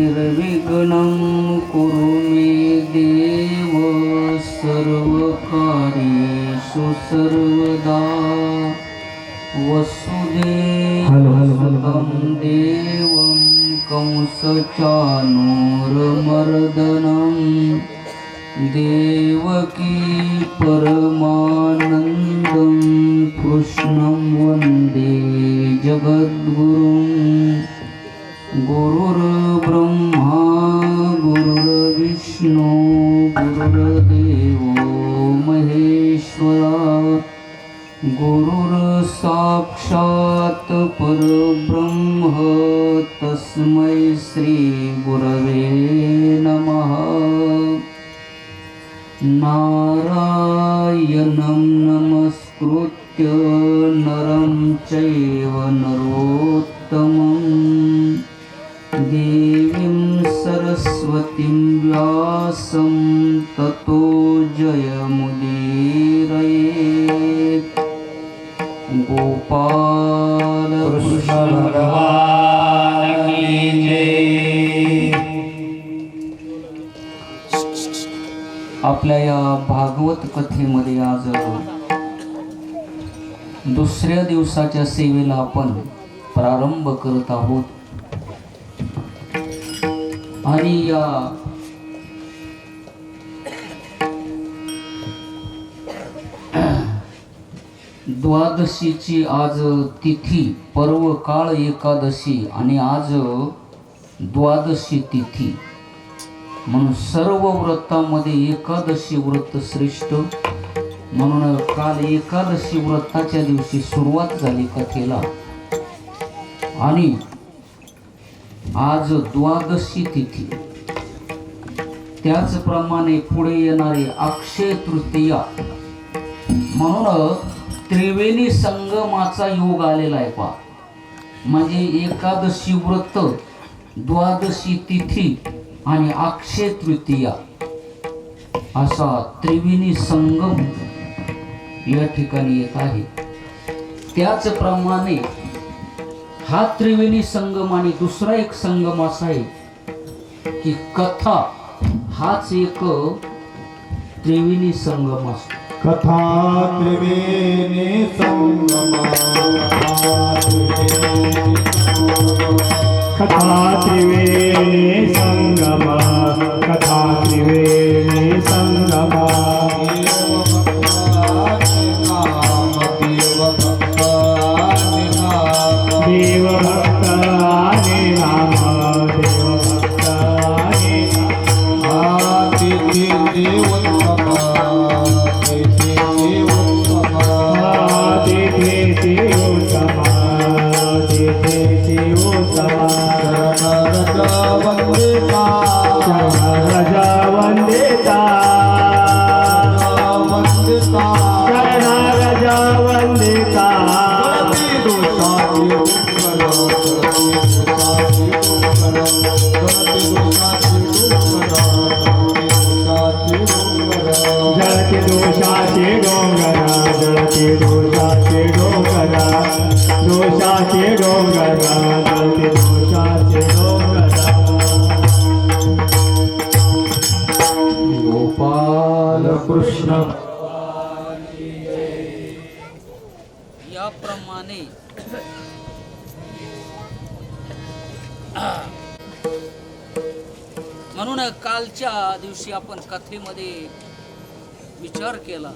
निर्विघ्नं कुरु मे देव सर्वकार्येषु सर्वदा वसुदेवसुतं देवं कंसचाणूरमर्दनं देवकी परमानन्दं कृष्णं वन्दे जगद्गुरुं गुरुर्ब्रह्मा गुरुर्विष्णु गुरुर्देवो महेश्वरा गुरुर्साक्षात् परब्रह्म तस्मै श्री गुरवे नमः। नारायणं नमस्कृत्य नरं चैव नरोत्तमं देवीं सरस्वतीं व्यासं ततो जयमुदीरयेत्। गोपाल कृष्ण भगवान की जय। आपल्या या भागवत कथेमध्ये आज दुसऱ्या दिवसाच्या सेवेला आपण प्रारंभ करत आहोत आणि या द्वादशीची आज तिथी पर्व काळ एकादशी आणि आज द्वादशी तिथी म्हणून सर्व व्रतामध्ये एकादशी व्रत श्रेष्ठ म्हणून काल एकादशी व्रताच्या दिवशी सुरुवात झाली कथेला आणि आज द्वादशी तिथी त्याचप्रमाणे पुढे येणारी अक्षय तृतीया म्हणून त्रिवेणी संगमाचा योग आलेला आहे पहा। म्हणजे एकादशी व्रत द्वादशी तिथी आणि अक्षय तृतीया असा त्रिवेणी संगम या ठिकाणी येत आहे। त्याचप्रमाणे हा त्रिवेणी संगम आणि दुसरा एक संगम असा आहे की कथा हाच एक त्रिवेणी संगम असतो। कथा त्रिवेणी संगम कथा त्रिवेणी संगम कथा त्रिवेणी संगम देव भक्ताने नाम देव भक्ताने तिथे जळते दोषाचे डोंगरा जळते दोषाचे डोंगरा दोषाचे डोंगरा जळते दोषाचे डोंगरा। गोपाल कृष्ण याप्रमाणे म्हणून कालच्या दिवशी आपण कथेमध्ये विचार केला।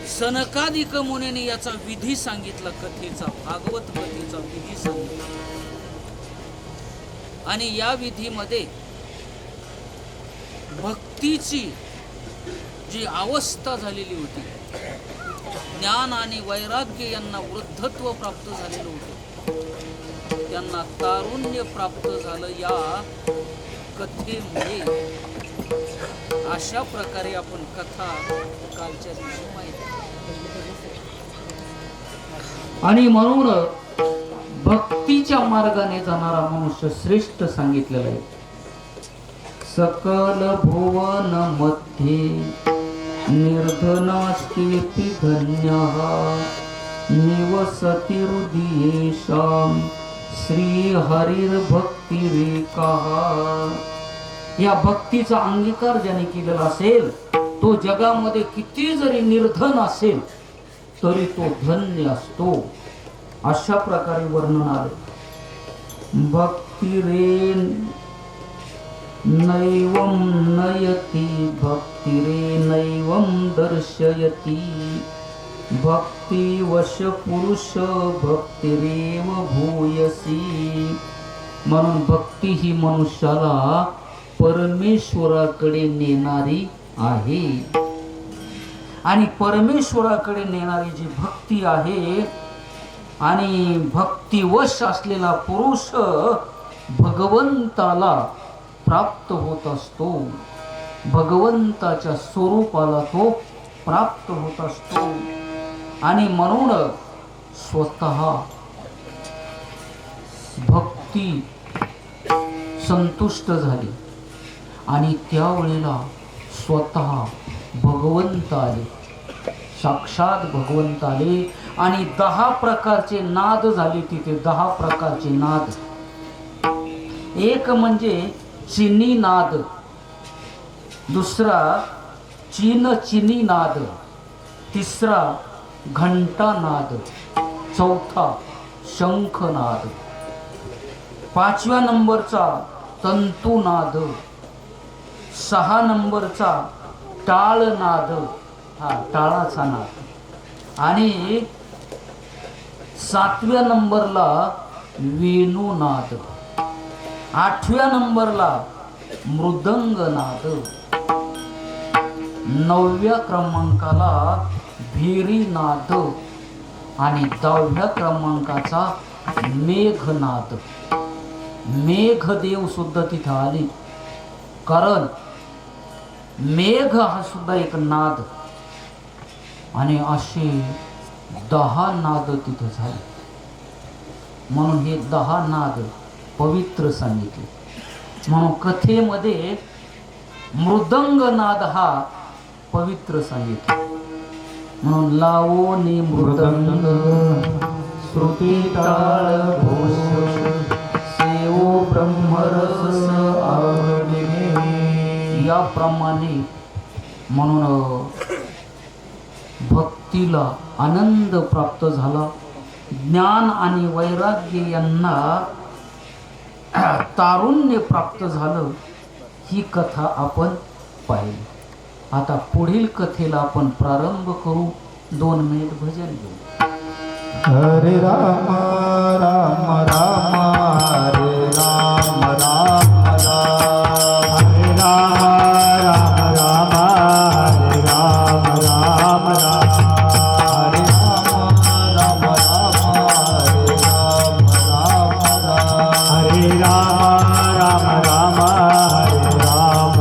सनकादिक मुनीने याचा विधी सांगितला, कथेचा भागवत कथेचा विधी सांगितला आणि या विधीमध्ये भक्तीची जी अवस्था झालेली होती, ज्ञान आणि वैराग्य यांना वृद्धत्व प्राप्त झालेलं होतं, त्यांना तारुण्य प्राप्त झालं या कथेमुळे। अशा प्रकारे आपण कथा कालच्या दिवशी माहिती आणि म्हणून भक्तीच्या मार्गाने जाणारा मनुष्य श्रेष्ठ सांगितलेला आहे। सकल भुवन मध्ये निर्धनास्तेऽपि धन्यः निवसति हृदयेषां श्री हरिर भक्ती रे कहा. या भक्तीचा अंगीकार ज्याने केलेला असेल तो जगामध्ये किती जरी निर्धन असेल तरी तो धन्य असतो. अशा प्रकारे वर्णन आले. भक्ती रे नैवं नयति भक्ती रे नैवं दर्शयति भक्ती वश पुरुष भक्तिरेव भूयसी. म्हणून भक्ती ही मनुष्याला परमेश्वराकडे नेणारी आहे. आणि परमेश्वराकडे नेणारी जी भक्ती आहे आणि भक्तिवश असलेला पुरुष भगवंताला प्राप्त होत असतो. भगवंताच्या स्वरूपाला तो प्राप्त होत असतो. आणि म्हणून स्वतः भक्ती संतुष्ट झाली आणि त्यावेळेला स्वतः भगवंत आले. साक्षात भगवंत आले आणि 10 प्रकारचे नाद झाले तिथे. 10 प्रकारचे नाद. एक म्हणजे चिनी नाद, दुसरा चिनी नाद, तिसरा घंटा नाद, चौथा शंखनाद, 5व्या नंबरचा तंतुनाद, 6 नंबरचा टाळनाद, हा टाळाचा नाद, आणि 7व्या नंबरला वेणुनाद, 8व्या नंबरला मृदंगनाद, 9व्या क्रमांकाला भिरीनाद आणि 10व्या क्रमांकाचा मेघनाद. मेघदेव सुद्धा तिथे आले कारण मेघ हा सुद्धा एक नाद. आणि असे 10 नाद तिथे झाले. म्हणून हे 10 नाद पवित्र सांगितले. म्हणून कथेमध्ये मृदंगनाद हा पवित्र सांगितले. म्हणून लावो ने मृदंग श्रुती टाळ घोष सेवो ब्रह्मरस आवडीने. याप्रमाणे म्हणून भक्तीला आनंद प्राप्त झाला. ज्ञान आणि वैराग्य यांना तारुण्य प्राप्त झालं. ही कथा आपण पाहिली. आता पुढील कथेला आपण प्रारंभ करू. 2 मिनिट भजन घेऊ. हरे राम राम राम हरे राम राम राम हरे राम राम हरे राम राम राम हरे राम राम हरे राम राम हरे राम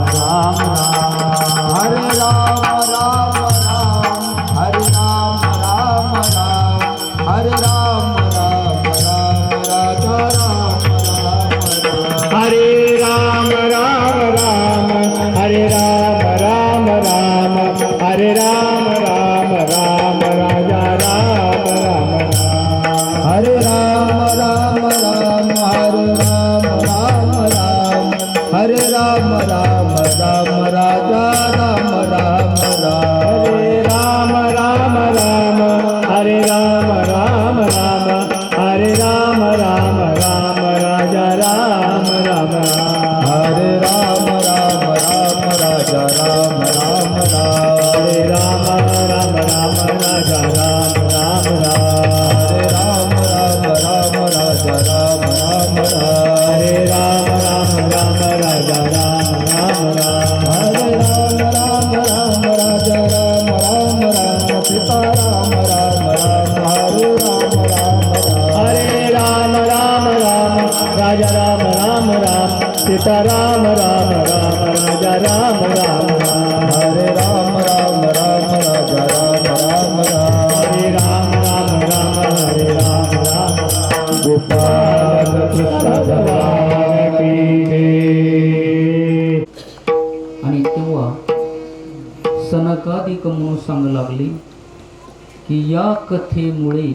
राम हरे राम राम हरे राम राम राम हरे राम राम राम हरे राम राम राम राजा राम राम हरे राम राम राम हरे राम राम राम हरे राम राम राम राजा राम राम हरे राम राम राम हरे राम राम राम हरे राम राम राम राजा राम राम हरे राम राम राम हरे राम राम राम हरे राम राम राम राजा राम राम हरे राम राम राम राजा राम राम हरे राम राम राम राजा राम राम हरे राम राम राम राजा राम राम हरे राम राम राम राजा राम राम हरे राम राम राम राजा राम राम राम सीता राम राम राम हरे राम राम हरे राम राम राम राजा राम राम राम सीता राम राम राम राजा राम राम हरे राम राम राम राजा राम राम हरे राम राम राम हरे राम राम गोपाल कृष्ण भगवान की जय. आणि तेव्हा सनकादिक म्हणून सांगू लागले की या कथेमुळे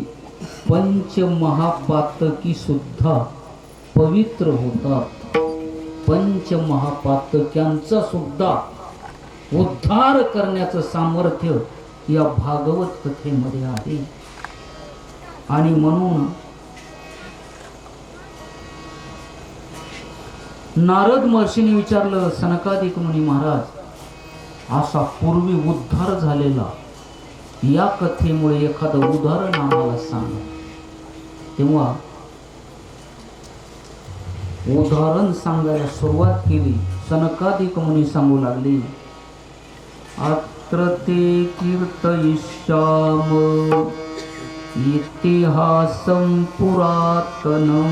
पंचमहापातकी सुद्धा पवित्र होतात. पंचमहापातक्यांचा सुद्धा उद्धार करण्याचं सामर्थ्य या भागवत कथेमध्ये आहे. आणि म्हणून नारद महर्षीने विचारलं, सनकादिक मुनी महाराज, असा पूर्वी उद्धार झालेला या कथेमुळे एखादं उदाहरण आम्हाला सांगा. तेव्हा उदाहरण सांगायला सुरुवात केली. सनकादिक मुनी सांगू लागले, अत्र ते कीर्तयिष्याम इतिहासं पुरातनं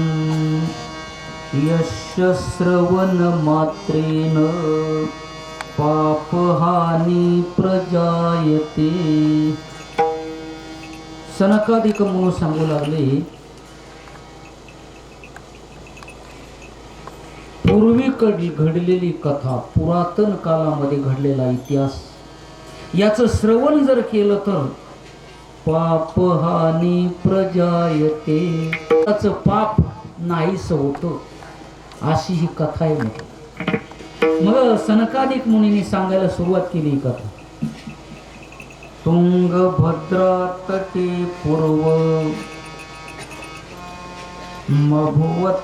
यस्य श्रवण मात्रेण पापहानी प्रजायते. सनकादिक मुनी सांगू लागले, पूर्वी घडलेली कथा, पुरातन कालामध्ये घडलेला इतिहास, याचं श्रवण जर केलं तर पापहानी प्रजायते, त्याचं पाप नाहीस होतं, अशी ही कथा आहे. मग सनकादिक मुनींनी सांगायला सुरुवात केली ही कथा. तुंगभद्रा तटे पूर्व मभुवत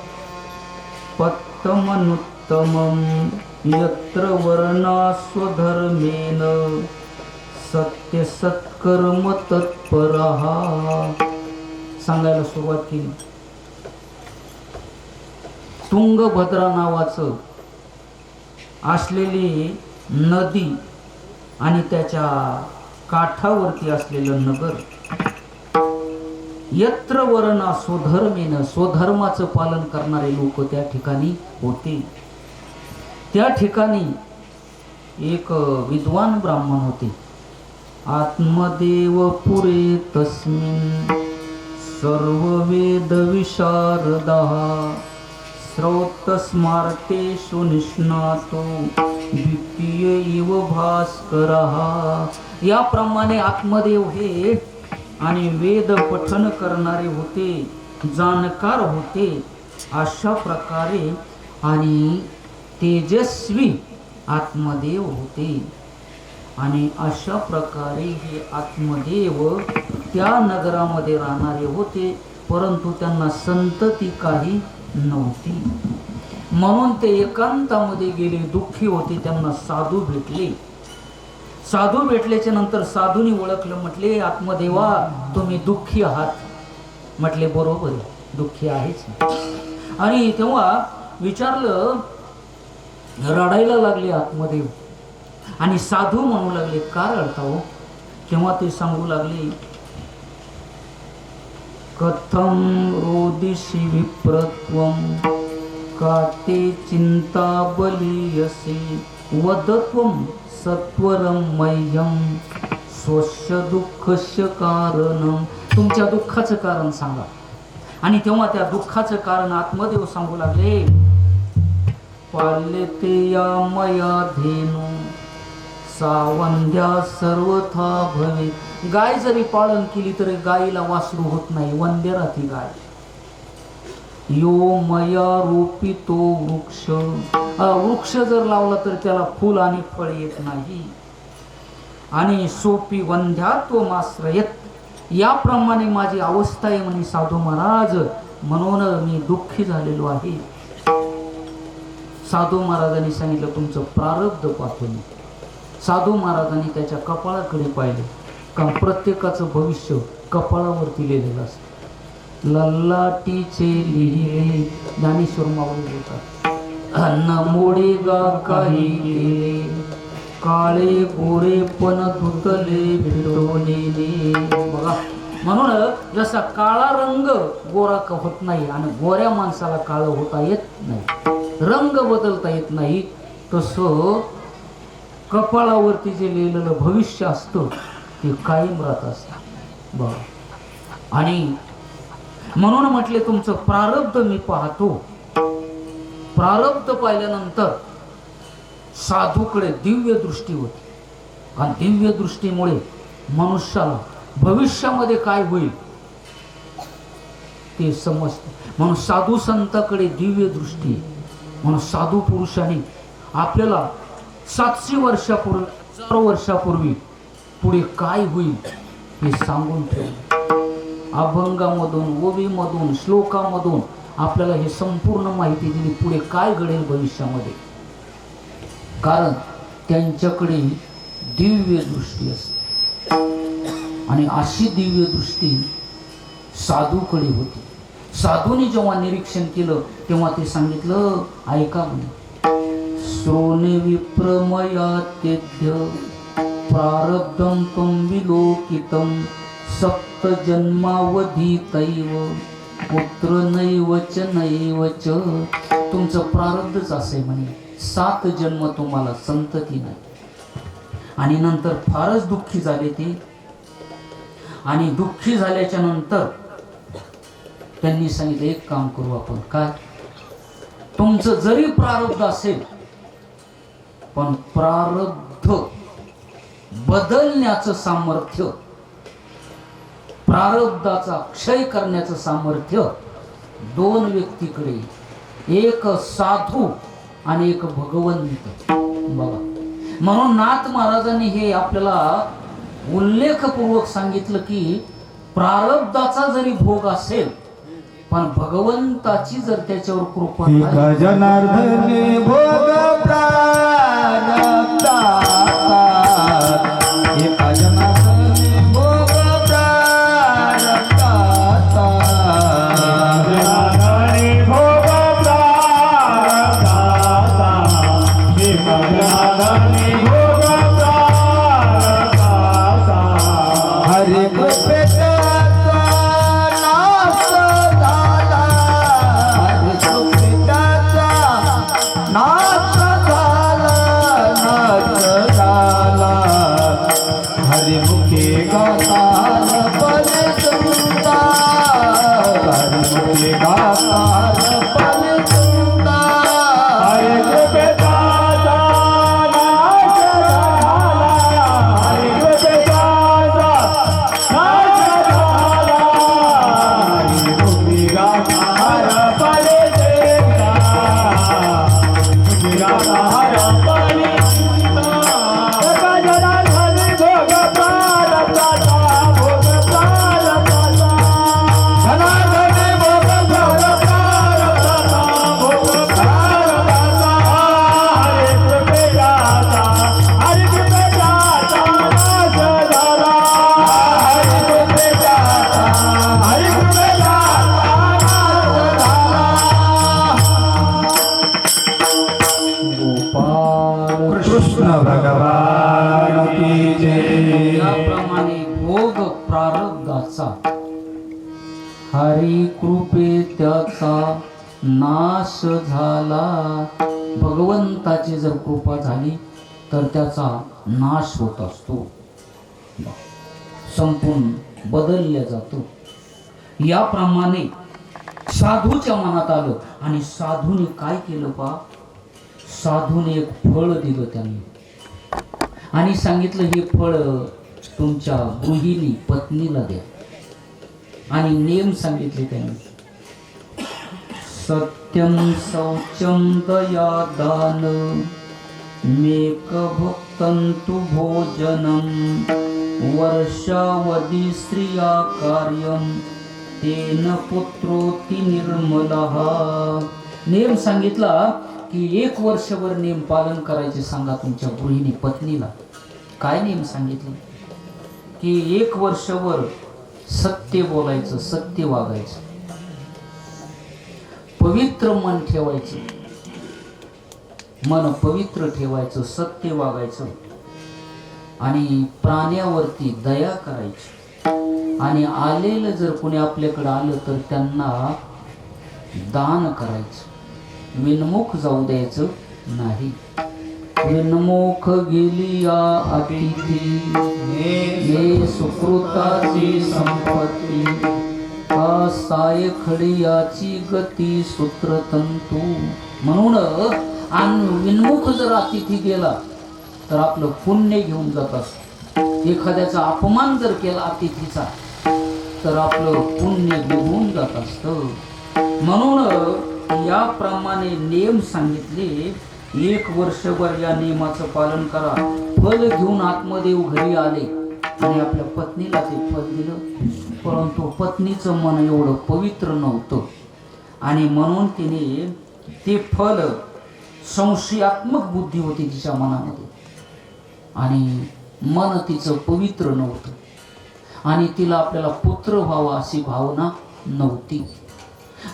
पत्तमनुत्तमं यत्र वर्णा स्वधर्मेन सत्य सत्कर्म तत्परः. सांगायला सुरुवात केली. तुंगभद्रा नावाचं असलेली नदी आणि त्याच्या काठावरती असलेलं नगर, यत्र वर्णा स्वधर्मेन, स्वधर्माचं पालन करणारे लोक त्या ठिकाणी होते. त्या ठिकाणी एक विद्वान ब्राह्मण होते. आत्मदेव पुरे तस्मिन् सर्व वेद विशारदः श्रौतस्मार्तेषु निष्णातो द्वितीय इव भास्करः. याप्रमाणे आत्मदेव हे आणि वेद पठन करणारे होते, जाणकार होते. अशा प्रकारे आणि तेजस्वी आत्मदेव होते. आणि अशा प्रकारे हे आत्मदेव त्या नगरामध्ये राहणारे होते, परंतु त्यांना संतती काही नव्हती. म्हणून ते एकांतामध्ये गेले, दुःखी होते. त्यांना साधू भेटले. साधू भेटल्याच्या नंतर साधूंनी ओळखलं, म्हटले, आत्मदेवा तुम्ही दुःखी आहात. म्हटले, बरोबर दुःखी आहेच. आणि तेव्हा विचारलं, रडायला लागले आत्मदेव. आणि साधू म्हणू लागले, का रडता हो? तेव्हा ते सांगू लागले, कथम रोदिषि विप्रत्वं काते चिंता बलीयसे वदत्वं सत्वरं मह्यं स्वस्य दुःखस्य कारणं. तुमच्या दुःखाचं कारण सांगा. आणि तेव्हा त्या दुःखाचं कारण आत्मदेव सांगू लागले, पाल्यते या मया धेनु सावंध्या सर्वथा भवे. गाय जरी पाळन केली तरी गायीला वासरू होत नाही, वंद्य राहते गाय. यो मया रोपितो वृक्ष, वृक्ष जर लावला तर त्याला फूल आणि फळ येत नाही. आणि सोपी वंध्यात्व माश्रयत, याप्रमाणे माझी अवस्था आहे म्हणे साधू महाराज. म्हणून मी दुःखी झालेलो आहे. साधू महाराजांनी सांगितलं, तुमचं प्रारब्ध पाहतो मी. साधू महाराजांनी त्याच्या कपाळाकडे पाहिले. का प्रत्येकाचं भविष्य कपाळावरती लिहिलेलं असतं. ललाटीचे लिहिले ज्ञानेश्वर माऊली बोलतात, अन्न मोडे गा काही केले, काळे गोरे पण धुतले भेटवलेले. बघा, म्हणून जसा काळा रंग गोरा होत नाही आणि गोऱ्या माणसाला काळं होता येत नाही, रंग बदलता येत नाही, तसं कपाळावरती जे लिहिलेलं भविष्य असतं ते कायम राहत असतं. बघा, आणि म्हणून म्हटले, तुमचं प्रारब्ध मी पाहतो. प्रारब्ध पाहिल्यानंतर साधूकडे दिव्य दृष्टी होती. आणि दिव्य दृष्टीमुळे मनुष्याला भविष्यामध्ये काय होईल ते समजते. म्हणून साधू संताकडे दिव्य दृष्टी आहे. म्हणून साधू पुरुषांनी आपल्याला 700 वर्षापूर्वी 1000 वर्षापूर्वी पुढे काय होईल हे सांगून ठेवलं. अभंगामधून, ओवीमधून, श्लोकामधून आपल्याला हे संपूर्ण माहिती दिली पुढे काय घडेल भविष्यामध्ये. कारण त्यांच्याकडे दिव्य दृष्टी असते आणि अशी दिव्य दृष्टी साधूकडे होती. साधूने जेव्हा निरीक्षण केलं तेव्हा ते सांगितलं, ऐका म्हणे, श्रोणे विप्रमयात्यद्य प्रारब्धं त्वं विलोकितं सप्त जन्मावधीतैव पुत्र नैवच नैवच. तुमचं प्रारब्धच असे म्हणे, 7 जन्म तुम्हाला संतती नाही. आणि नंतर फारच दुःखी झाले ते. आणि दुःखी झाल्याच्या नंतर त्यांनी सांगितलं, एक काम करू आपण. काय? तुमचं जरी प्रारब्ध असेल पण प्रारब्ध बदलण्याचं सामर्थ्य, प्रारब्धाचा क्षय करण्याचं सामर्थ्य 2 व्यक्तीकडे, एक साधू आणि एक भगवंत. बघा, म्हणून नाथ महाराजांनी हे आपल्याला उल्लेखपूर्वक सांगितलं की प्रारब्धाचा जरी भोग असेल पण भगवंताची जर त्याच्यावर कृपा झाली, जनार्दने भोग प्रारब्धाचा, एका जनार्दने भोग प्रारब्धाचा, जनार्दने भोग प्रारब्धाचा, एका जनार्दने भोग प्रारब्धाचा, हरे कृपेचा हरी कृपे त्याचा नाश झाला. भगवंताची जर कृपा झाली तर त्याचा नाश होत असतो, संपूर्ण बदलल्या जातो. याप्रमाणे साधूच्या मनात आलं आणि साधूने काय केलं पा, साधूने एक फळ दिलं त्यांनी आणि सांगितलं, हे फळ तुमच्या गृहिणी पत्नीला द्या. आणि नेम सांगितले त्यांनी, सत्यम शौचम दया दान मेक भक्तंतु भोजनम वर्षावधी स्त्रिया कार्यम तेन पुत्रोति निर्मलः. नेम सांगितला की 1 वर्षभर नेम पालन करायचे सांगा तुमच्या गृहिणी पत्नीला. काय नेम सांगितले की 1 वर्षभर सत्य बोलायचं, सत्य वागायचं, पवित्र मन ठेवायचं, मन पवित्र ठेवायचं, सत्य वागायचं आणि प्राण्यावरती दया करायची. आणि आलेलं जर कोणी आपल्याकडे आलं तर त्यांना दान करायचं, विनमुख जाऊ द्यायचं नाही. विनमुख गेलिया अतिथी हे सुकृताची संपत्ती, साय खडियाची गती सूत्रतंतू. म्हणून विनमुख जर अतिथी गेला तर आपलं पुण्य घेऊन जात असत. एखाद्याचा अपमान जर केला अतिथीचा तर आपलं पुण्य निघून जात असतं. म्हणून याप्रमाणे नियम सांगितले. 1 वर्षभर या नियमाचं पालन करा. फल घेऊन आत्मदेव घरी आले आणि आपल्या पत्नीला ते फल दिलं. परंतु पत्नीचं मन एवढं पवित्र नव्हतं आणि म्हणून तिने ते फल, संशयात्मक बुद्धी होती तिच्या मनामध्ये आणि मन तिचं पवित्र नव्हतं आणि तिला आपल्याला पुत्र व्हावा अशी भावना नव्हती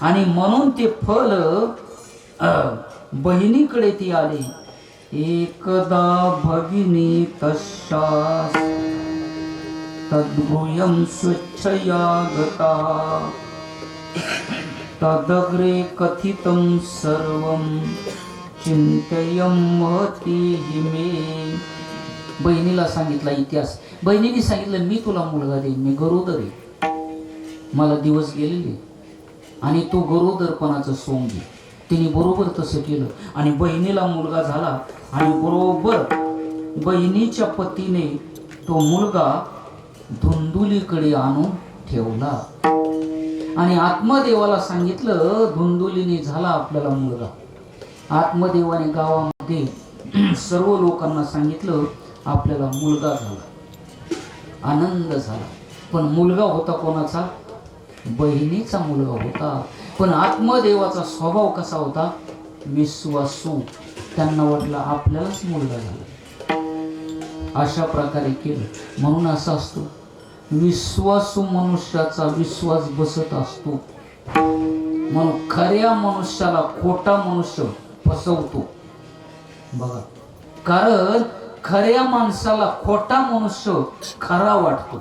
आणि म्हणून ते फल बहिणीकडे ती आली. एकदा भगिनी तस्यास तद्भूयं स्वच्छया गता तदग्रे कथितं सर्वं चिंतयं महती हिमे. बहिणीला सांगितला इतिहास. बहिणीने सांगितलं, मी तुला मुलगा देईन, मी गरोदर आहे, मला दिवस गेलेले आणि तू गरोदरपणाचं सोंग घे. तिने बरोबर तसं केलं आणि बहिणीला मुलगा झाला आणि बरोबर बहिणीच्या पतीने तो मुलगा धुंदुलीकडे आणून ठेवला आणि आत्मदेवाला सांगितलं, धुंदुलीने झाला आपल्याला मुलगा. आत्मदेवाने गावामध्ये सर्व लोकांना सांगितलं, आपल्याला मुलगा झाला. आनंद झाला. पण मुलगा होता कोणाचा? बहिणीचा मुलगा होता. पण आत्मदेवाचा स्वभाव कसा होता? विश्वासू. त्यांना वाटलं आपल्यालाच मुलगा झाला. अशा प्रकारे केलं. म्हणून असं असतो, विश्वासू मनुष्याचा विश्वास बसत असतो. म्हणून खऱ्या मनुष्याला खोटा मनुष्य फसवतो. बघा, कारण खऱ्या माणसाला खोटा मनुष्य खरा वाटतो.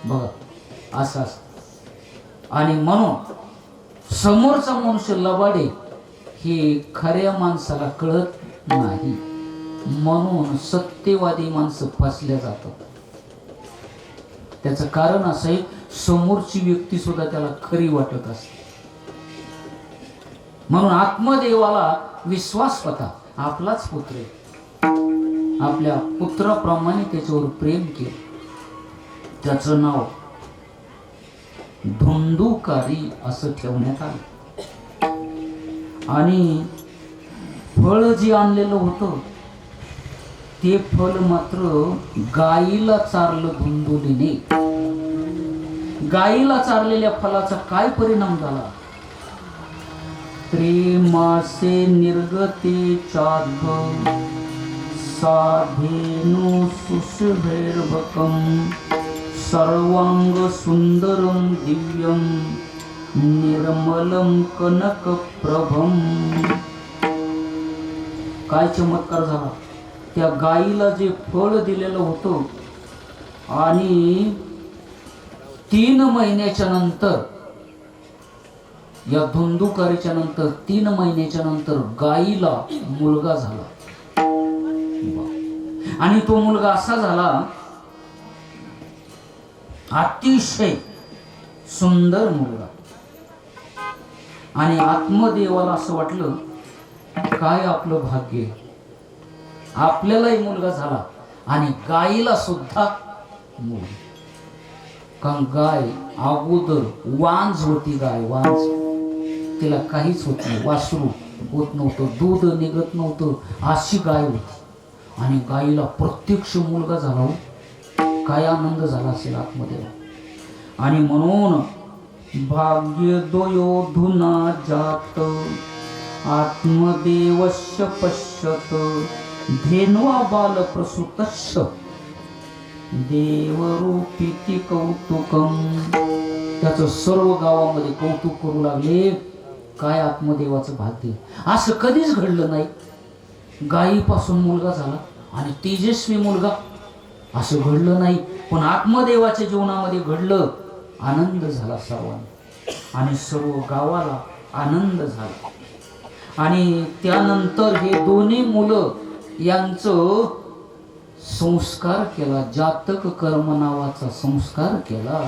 बघा, असं असतं. आणि म्हणून समोरचा मनुष्य लबाडे हे खऱ्या माणसाला कळत नाही. म्हणून सत्यवादी माणसं फसल्या जातात. त्याचं कारण असं आहे, समोरची व्यक्ती सुद्धा त्याला खरी वाटत असते. म्हणून आत्मदेवाला विश्वास होता, आपलाच पुत्र आहे. आपल्या पुत्राप्रमाणे त्याच्यावर प्रेम केलं. त्याचं नाव धुंदुकारी असं ठेवण्यात आलं. आणि फळ जे आणलेलं होतं ते फल मात्र गाईला चारलं धुंदुलीने. गाईला चारलेल्या फलाचा काय परिणाम झाला? त्रेमासे निर्गते चार्ध साधेनु सुशुभैर्भकं सर्वांग सुंदरं दिव्यं निर्मलं कनकप्रभं. काय चमत्कार झाला? त्या गाईला जे फळ दिलेलं होतं आणि 3 महिन्याच्या नंतर, या धुंदुकारीच्या नंतर 3 महिन्याच्या नंतर गाईला मुलगा झाला. आणि तो मुलगा असा झाला, अतिशय सुंदर मुलगा. आणि आत्मदेवाला असं वाटलं, काय आपलं भाग्य, आपल्यालाही मुलगा झाला आणि गाईला सुद्धा मुलगा. कारण गाय अगोदर वांज होती. गाय वांज, तिला काहीच होत नाही, वासरू होत नव्हतं, दूध निघत नव्हतं, अशी गाय होती. आणि गाईला प्रत्यक्ष मुलगा झाला. काय आनंद झाला असेल आत्मदेवा. आणि म्हणून भाग्यदोयोधुना जात आत्मदेवस्य पश्यत धेन्वा बालप्रसूतस्य देवरूपिति कौतुकम. त्याचं सर्व गावामध्ये कौतुक करू लागले. काय आत्मदेवाचं भाग्य, असं कधीच घडलं नाही. गायीपासून मुलगा झाला आणि तेजस्वी मुलगा, असं घडलं नाही. पण आत्मदेवाच्या जीवनामध्ये घडलं. आनंद झाला सर्वांना आणि सर्व गावाला आनंद झाला. आणि त्यानंतर हे दोन्ही मुलं यांचं संस्कार केला. जातक कर्म नावाचा संस्कार केला.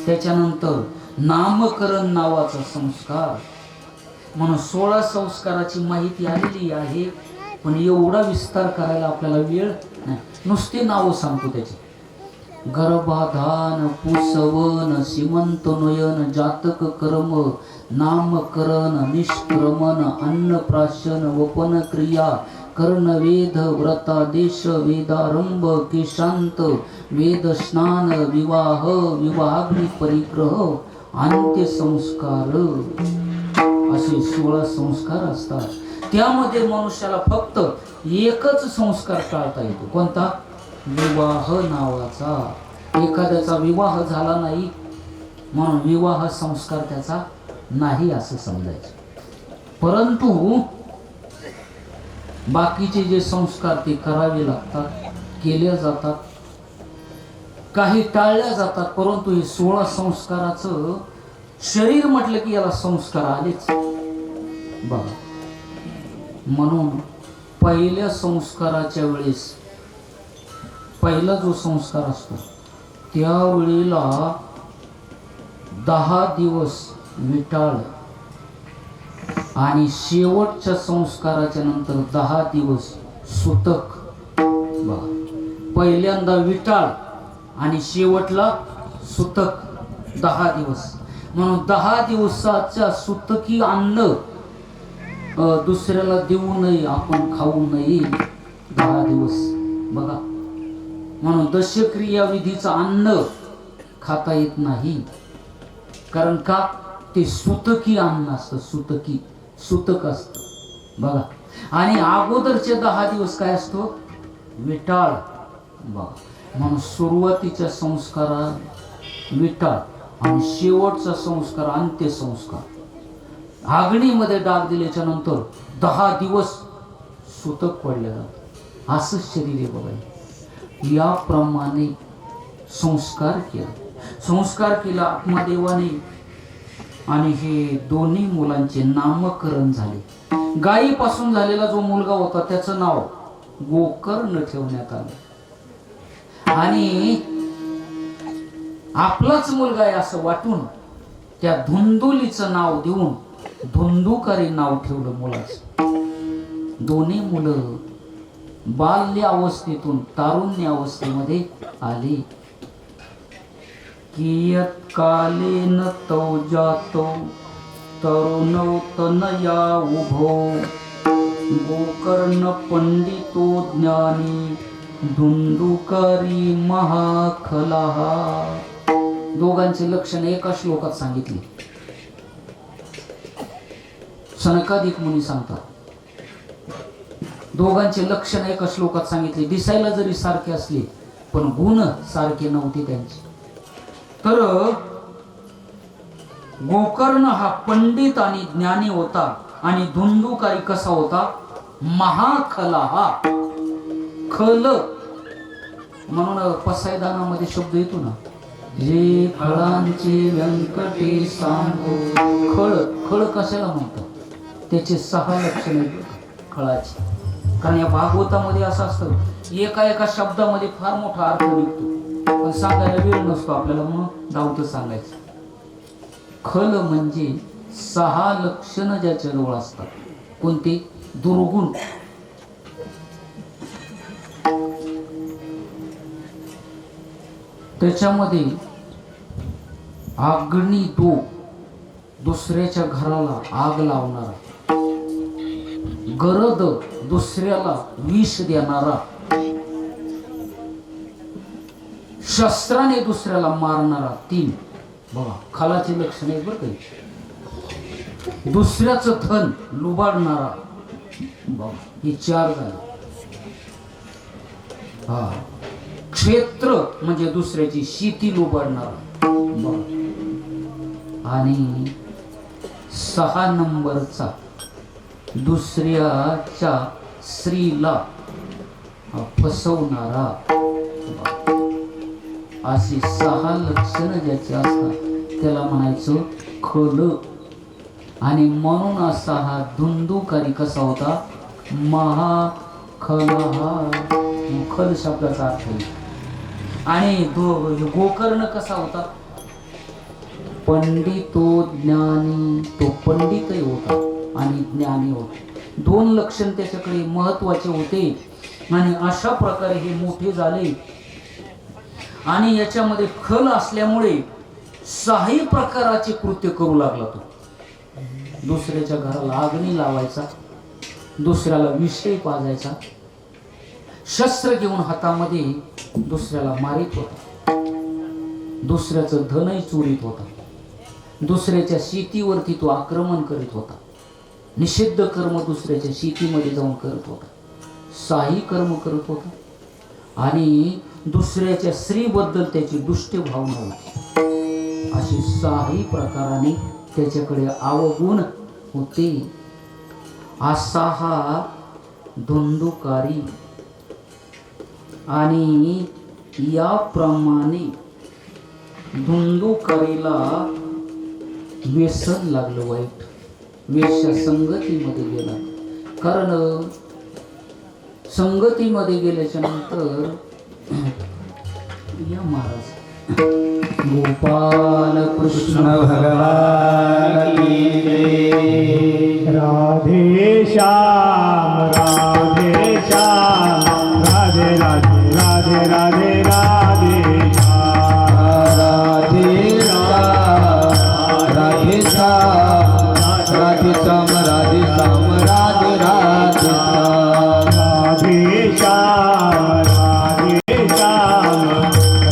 त्याच्यानंतर नामकरण नावाचा संस्कार. म्हणून 16 संस्काराची माहिती आलेली आहे, पण एवढा विस्तार करायला आपल्याला वेळ नाही. नुसते नावं सांगतो त्याची. गर्भाधान पुसवन सीमंत नयन जातक कर्म नामकरण निष्क्रमण अन्नप्राशन वपन क्रिया कर्णवेद व्रतादेश वेदारंभ केशांत वेद स्नान विवाह विवाहाग्नी परिग्रह अंत्यसंस्कार असे 16 संस्कार असतात. त्यामध्ये मनुष्याला फक्त एकच संस्कार टाळता येतो. कोणता? विवाह नावाचा. एखाद्याचा विवाह झाला नाही म्हणून विवाह संस्कार त्याचा नाही असं समजायचं. परंतु बाकीचे जे संस्कार ते करावे लागतात, केले जातात, काही टाळल्या जातात. परंतु हे 16 संस्काराचं शरीर म्हटलं की याला संस्कार आलेच बघा. म्हणून पहिल्या संस्काराच्या वेळेस पहिला जो संस्कार असतो त्यावेळेला 10 दिवस विटाळ आणि शेवटच्या संस्काराच्या नंतर 10 दिवस सुतक बघा. पहिल्यांदा विटाळ आणि शेवटला सुतक 10 दिवस. म्हणून 10 दिवसाच्या सुतकी अन्न दुसऱ्याला देऊ नये, आपण खाऊ नये 10 दिवस बघा. म्हणून दशक्रिया विधीचं अन्न खाता येत नाही. कारण का? ते सुतकी अन्न असतं, सुतक असतं बघा. आणि अगोदरचे 10 दिवस काय असतो? विटाळ बघा. म्हणून सुरुवातीच्या संस्कारात विटाळ आणि शेवटचा संस्कार अंत्यसंस्कार. आग्नीमध्ये डाग दिल्याच्या नंतर 10 दिवस सुतक पडले जातात. असं शरीर आहे बघा. याप्रमाणे संस्कार केला आत्मदेवाने. आणि हे दोन्ही मुलांचे नामकरण झाले. गायीपासून झालेला जो मुलगा होता त्याचं नाव गोकर्ण ठेवण्यात आलं. आणि आपलाच मुलगा आहे असं वाटून त्या धुंदुलीचं नाव देऊन धुंदुकारी नाव ठेवलं मुलाचं. दोन्ही मुलं बाल्य अवस्थेतून तारुण्य अवस्थेमध्ये आले. कियत कालेन तौ जातो तरुणौ तनया उभो गोकर्ण पंडितो ज्ञानी धुंदुकारी महाखलाः. दोघांचे लक्षण एका श्लोकात सांगितले. सनकादिक मुनी सांगतात दोघांचे लक्षण एका श्लोकात सांगितले. दिसायला जरी सारखे असले पण गुण सारखे नव्हते त्यांचे. तर गोकर्ण हा पंडित आणि ज्ञानी होता आणि धुंदुकारी कसा होता? महाखलाः. खल म्हणून पसायदानामध्ये शब्द येतो ना, जे खळांचे व्यंकटे सांगो. खळ कशाला म्हणतात? त्याचे 6 लक्षण आहेत खळाचे. कारण या भागवतामध्ये असं असतं एका शब्दामध्ये फार मोठा अर्थ निघतो पण सांगायला वेळ नसतो आपल्याला, म्हणून धावतं सांगायचं. खल म्हणजे 6 लक्षण ज्याच्याजवळ असतात. कोणते? दुर्गुण. त्याच्यामध्ये अग्नी दो, दुसऱ्याच्या घराला आग लावणारा. गरद, दुसऱ्याला विष देणारा. शस्त्राने दुसऱ्याला मारणारा. 3 बघा खालाचे लक्षण आहे बरं काही. दुसऱ्याचं धन लुबाडणारा. बघा हे 4 झाले. हा क्षेत्र म्हणजे दुसऱ्याची शेती लुबाडणारा. बघा आणि 6 नंबरचा दुसऱ्याच्या स्त्रीला फसवणारा. अशी 6 लक्षण ज्याची असतात त्याला म्हणायचं खल. आणि म्हणून असा हा धुंदुकारी कसा होता? महाखलाः. खल शब्दाचा अर्थ आहे. आणि गोकर्ण कसा होता? पंडितो ज्ञानी. तो पंडितही होता आणि ज्ञानी होता. 2 लक्षण त्याच्याकडे महत्वाचे होते. आणि अशा प्रकारे हे मोठे झाले. आणि याच्यामध्ये खल असल्यामुळे 6 प्रकाराचे कृत्य करू लागला तो. दुसऱ्याच्या घराला अग्नी लावायचा, दुसऱ्याला विषय पाजायचा, शस्त्र घेऊन हातामध्ये दुसऱ्याला मारित होता, दुसऱ्याचं धनही चोरीत होता, दुसऱ्याच्या शेतीवरती तो आक्रमण करीत होता, निषिद्ध कर्म दुसऱ्याच्या शेतीमध्ये जाऊन करत होता, 6 कर्म करत होता. आणि दुसऱ्याच्या स्त्रीबद्दल त्याची दुष्ट भावना होती. अशी 6 प्रकाराने त्याच्याकडे अवगुण होते. असा हा धुंदुकारी. आणि याप्रमाणे धुंदुकारीला व्यसन लागलं वाईट, वेश्या संगतीमध्ये गेला. कारण संगतीमध्ये गेल्याच्या नंतर या महाराज गोपाल कृष्ण भगवान की जय. राधे श्याम राधे श्याम राधे राधे राधे राधे राधे श्याम राधे राम राधे श्याम राधे श्याम राधे श्याम राधे राधे श्याम राधे श्याम राधे श्याम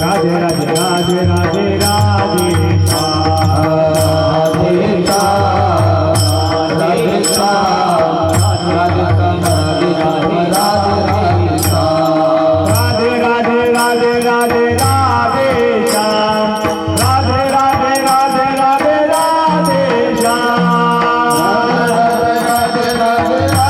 राधे राधे राधे राधे राधे श्याम राधे श्याम राधे श्याम राधे श्याम राधे श्याम राधे राधे श्याम राधे राधे राधे राधे राधे श्याम राधे राधे राधे राधे राधे श्याम राधे राधे राधे राधे राधे श्याम राधे राधे राधे राधे राधे श्याम राधे श्याम राधे श्याम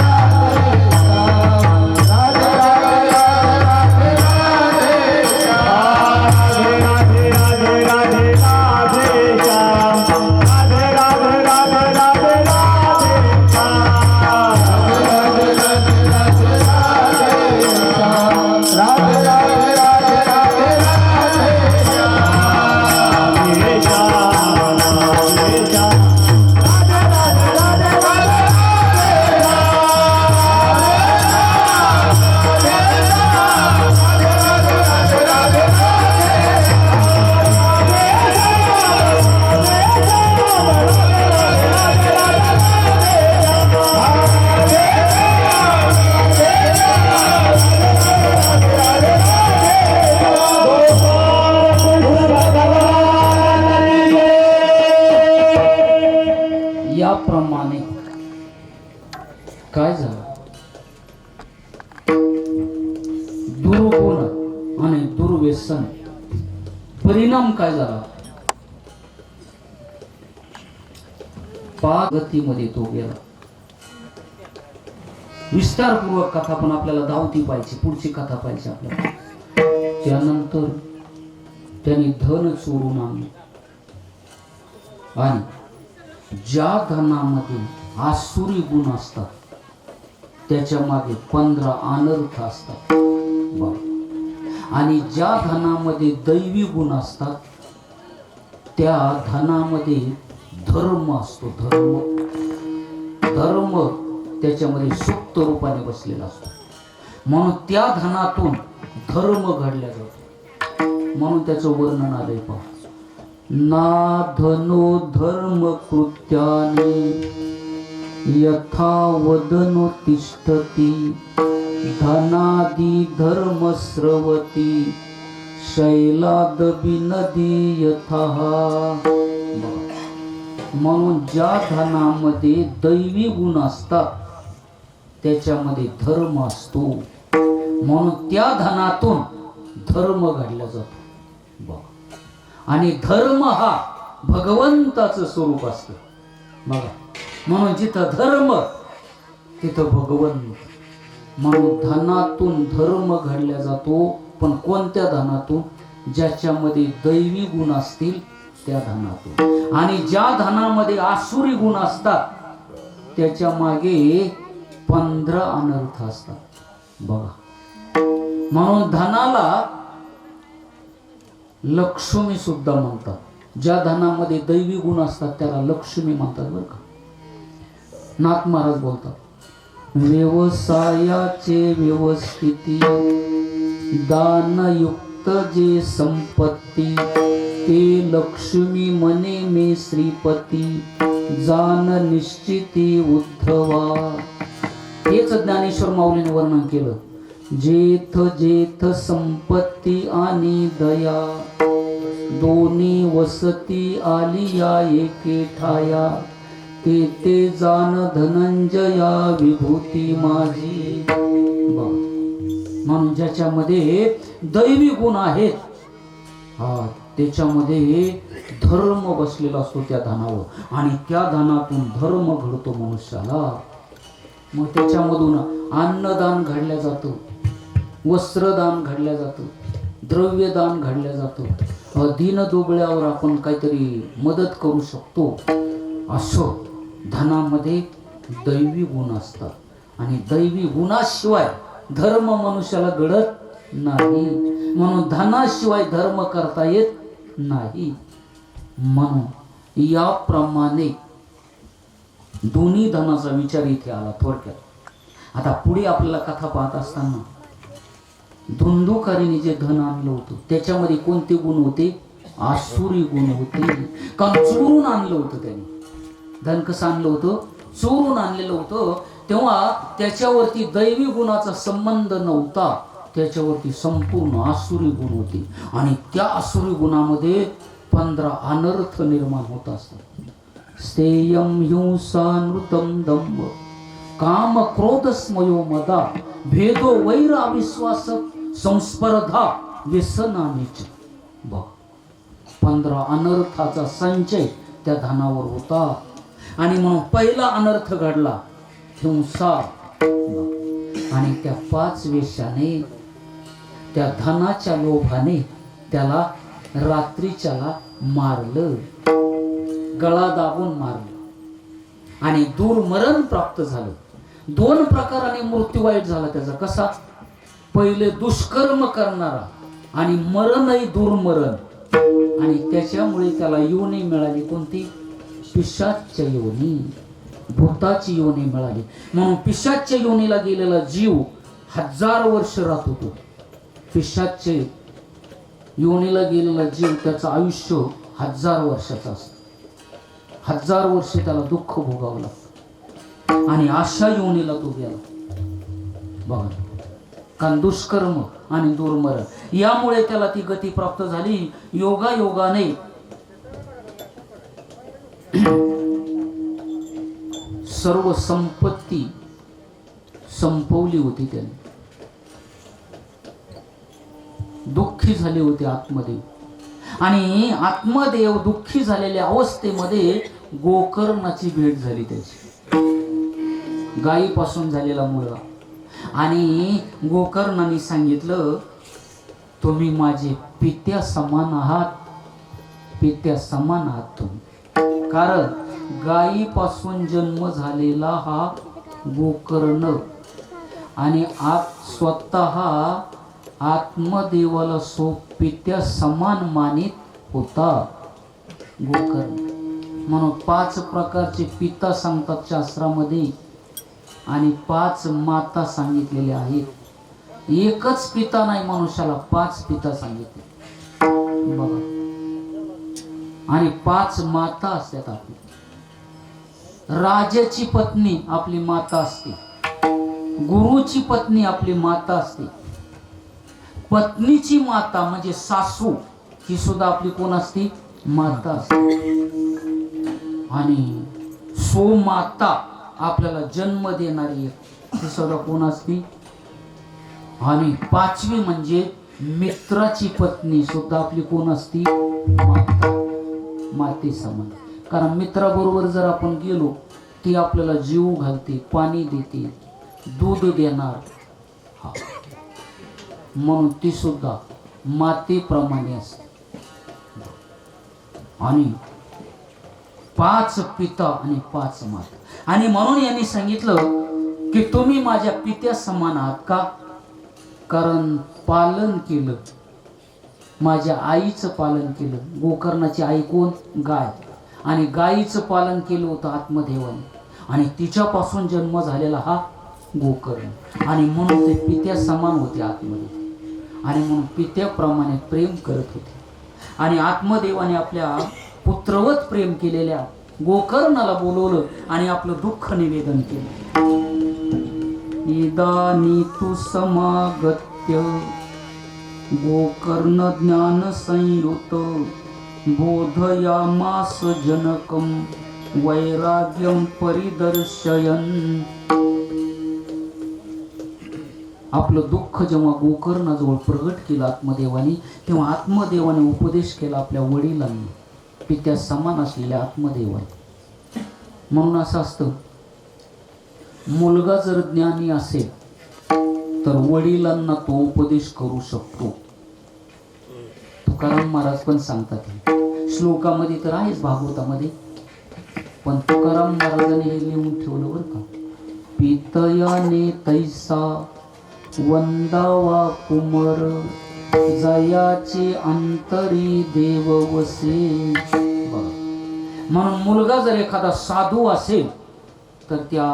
याप्रमाणे काय झालं, दुर्गुण आणि दुर्व्यसन परिणाम काय झाला, पागतीमध्ये तो गेला. विस्तारपूर्वक कथा पण आपल्याला धावती पाहिजे, पुढची कथा पाहिजे आपल्याला. त्यानंतर त्यांनी धन चोरून आणले आणि ज्या धनामध्ये आसुरी गुण असतात त्याच्या मागे 15 अनर्थ असतात. आणि ज्या धनामध्ये दैवी गुण असतात त्या धनामध्ये धर्म असतो. धर्म त्याच्यामध्ये सुप्त रूपाने बसलेला असतो. म्हणून त्या धनातून धर्म घडला जातो. म्हणून त्याचं वर्णन आलंय पहा. ना धनो धर्म कृत्यानि यथा वदनो तिष्ठति धनादि धर्म स्रवती शैलादबी नदी यथा. म्हणून ज्या धनामध्ये दैवी गुण असतात त्याच्यामध्ये धर्म असतो. म्हणून त्या धनातून धर्म घडला जातो. आणि धर्म हा भगवंताचं स्वरूप असतं बघा. म्हणून जिथं धर्म तिथं भगवंत. म्हणून धनातून धर्म घडला जातो. पण कोणत्या धनातून? ज्याच्यामध्ये दैवी गुण असतील त्या धनातून. आणि ज्या धनामध्ये आसुरी गुण असतात त्याच्या मागे 15 अनर्थ असतात बघा. म्हणून धनाला लक्ष्मी सुद्धा म्हणतात. ज्या धनामध्ये दैवी गुण असतात त्याला लक्ष्मी म्हणतात बरं का. नाथ महाराज बोलतात, व्यवसायाचे व्यवस्थिती दानयुक्त जे संपत्ती ते लक्ष्मी मने मे श्रीपती जान निश्चिती उद्धवा. हेच ज्ञानेश्वर माऊलीने वर्णन केलं. जेथ जेथ संपत्ती आणि दया दोन्ही वसती आली या एके ठाया ते ते जान धनंजया विभूती माझी. म्हणून ज्याच्यामध्ये दैवी गुण आहेत त्याच्यामध्ये धर्म बसलेला असतो त्या धनावर आणि त्या धनातून धर्म घडतो मनुष्याला. मग त्याच्यामधून अन्नदान घडलं जातं, वस्त्रदान घडलं जातं, द्रव्यदान घडलं जातं, दीनदुबळ्यावर आपण काहीतरी मदत करू शकतो. असं धनामध्ये दैवी गुण असतात आणि दैवी गुणाशिवाय धर्म मनुष्याला घडत नाही. म्हणून धनाशिवाय धर्म करता येत नाही. म्हणून याप्रमाणे दोन्ही धनाचा विचार इथे आला थोडक्यात. आता पुढे आपल्याला कथा पाहत असताना धुंदुकारीने जे धन आणलं होतं त्याच्यामध्ये कोणते गुण होते? आसुरी गुण होते. कारण चोरून आणलं होतं त्याने. धन कसं आणलं होतं? चोरून आणलेलं होतं. तेव्हा त्याच्यावरती दैवी गुणाचा संबंध नव्हता, त्याच्यावरती संपूर्ण आसुरी गुण होते आणि त्या आसुरी गुणामध्ये 15 अनर्थ निर्माण होत असतात. स्थेयम हिंसा नृतम दंभ काम क्रोध स्मयो मदा भेदो वैर अविश्वास संस्पर्धा व्यसनानीच. 15 अनर्थाचा संचय त्या धनावर होता. आणि म्हणून पहिला अनर्थ घडला हिंसा. आणि त्या 5 वेशाने त्या धनाच्या लोभाने त्याला रात्रीच्याला मारलं, गळा दाबून मारलं आणि दुर्मरण प्राप्त झालं. 2 प्रकाराने मृत्यू वाईट झाला त्याचा. कसा? पहिले दुष्कर्म करणारा आणि मरणही दुर्मरण. आणि त्याच्यामुळे त्याला योनी मिळाली. कोणती? पिशाच्य योनी, भूताची योनी मिळाली. म्हणून पिशाच्य योनीला गेलेला जीव 1000 वर्ष राहत होतो. पिशाच्य योनीला गेलेला जीव त्याचं आयुष्य 1000 वर्षाचं असतं. 1000 वर्ष त्याला दुःख भोगावं लागतं आणि अशा योनीला तो गेला. बघा, कारण दुष्कर्म आणि दुर्मरण यामुळे त्याला ती गती प्राप्त झाली. योगायोगाने सर्व संपत्ती संपवली होती त्याने. दुःखी झाले होते आत्मदेव. आणि आत्मदेव दुःखी झालेल्या अवस्थेमध्ये गोकर्णाची भेट झाली त्याची, गायीपासून झालेला मुलगा. आणि गोकर्णाने सांगितलं, तुम्ही माझे पित्या समान आहात, पित्या समान आहात तुम्ही. कारण गायीपासून जन्म झालेला हा गोकर्ण आणि स्वतः आत्मदेवाला पित्या समान मानित होता गोकर्ण. म्हणून 5 प्रकारचे पिता सांगतात शास्त्रामध्ये आणि 5 माता सांगितलेल्या आहेत. एकच पिता नाही मनुष्याला, 5 पिता सांगितले. बघा, आणि 5 माता असतात आपली. राजाची पत्नी आपली माता असते, गुरुची पत्नी आपली माता असते, पत्नीची माता म्हणजे सासू ही सुद्धा आपली कोण असते? माता असते. आणि सोमाता आपल्याला जन्म देणारी ती सुद्धा कोण असते? आणि 5वी म्हणजे मित्राची पत्नी सुद्धा आपली कोण असती? माता, माते समान. कारण मित्राबरोबर जर आपण गेलो ती आपल्याला जीव घालते, पाणी देते, दूध देणार. म्हणून ती सुद्धा मातेप्रमाणे असते. आणि 5 पिता आणि 5 माता. आणि म्हणून यांनी सांगितलं की तुम्ही माझ्या पित्या समान आहात. का? कारण पालन केलं, माझ्या आईचं पालन केलं. गोकर्णाची आई कोण? गाय. आणि गायीचं पालन केलं होतं आत्मदेवाने आणि तिच्यापासून जन्म झालेला हा गोकर्ण. आणि म्हणून ते पित्या समान होते आतमध्ये. आणि म्हणून पित्याप्रमाणे प्रेम करत होते. आणि आत्मदेवाने आपल्या पुत्रवत प्रेम केलेल्या गोकर्णाला बोलवलं आणि आपलं दुःख निवेदन केलं. इदानी तू समागत्य गोकर्ण ज्ञान संयुत बोधयामास जनकम वैराग्यम परिदर्शयन. आपलं दुःख जेव्हा गोकर्णाजवळ प्रगट केलं आत्मदेवाने, तेव्हा आत्मदेवाने उपदेश केला आपल्या वडिलांनी, पित्या समान असलेल्या आत्मदेवाने. म्हणून असं असतं, मुलगा जर ज्ञानी असेल तर वडिलांना तो उपदेश करू शकतो. तुकाराम महाराज पण सांगतात, श्लोकामध्ये तर आहेच भागवतामध्ये, पण तुकाराम महाराजांनी हे लिहून ठेवलं बरं का. पितयाने तैसा वंदावा कुमर जयाचे अंतरी देव वसे. म्हणून मुलगा जर एखादा साधू असेल तर त्या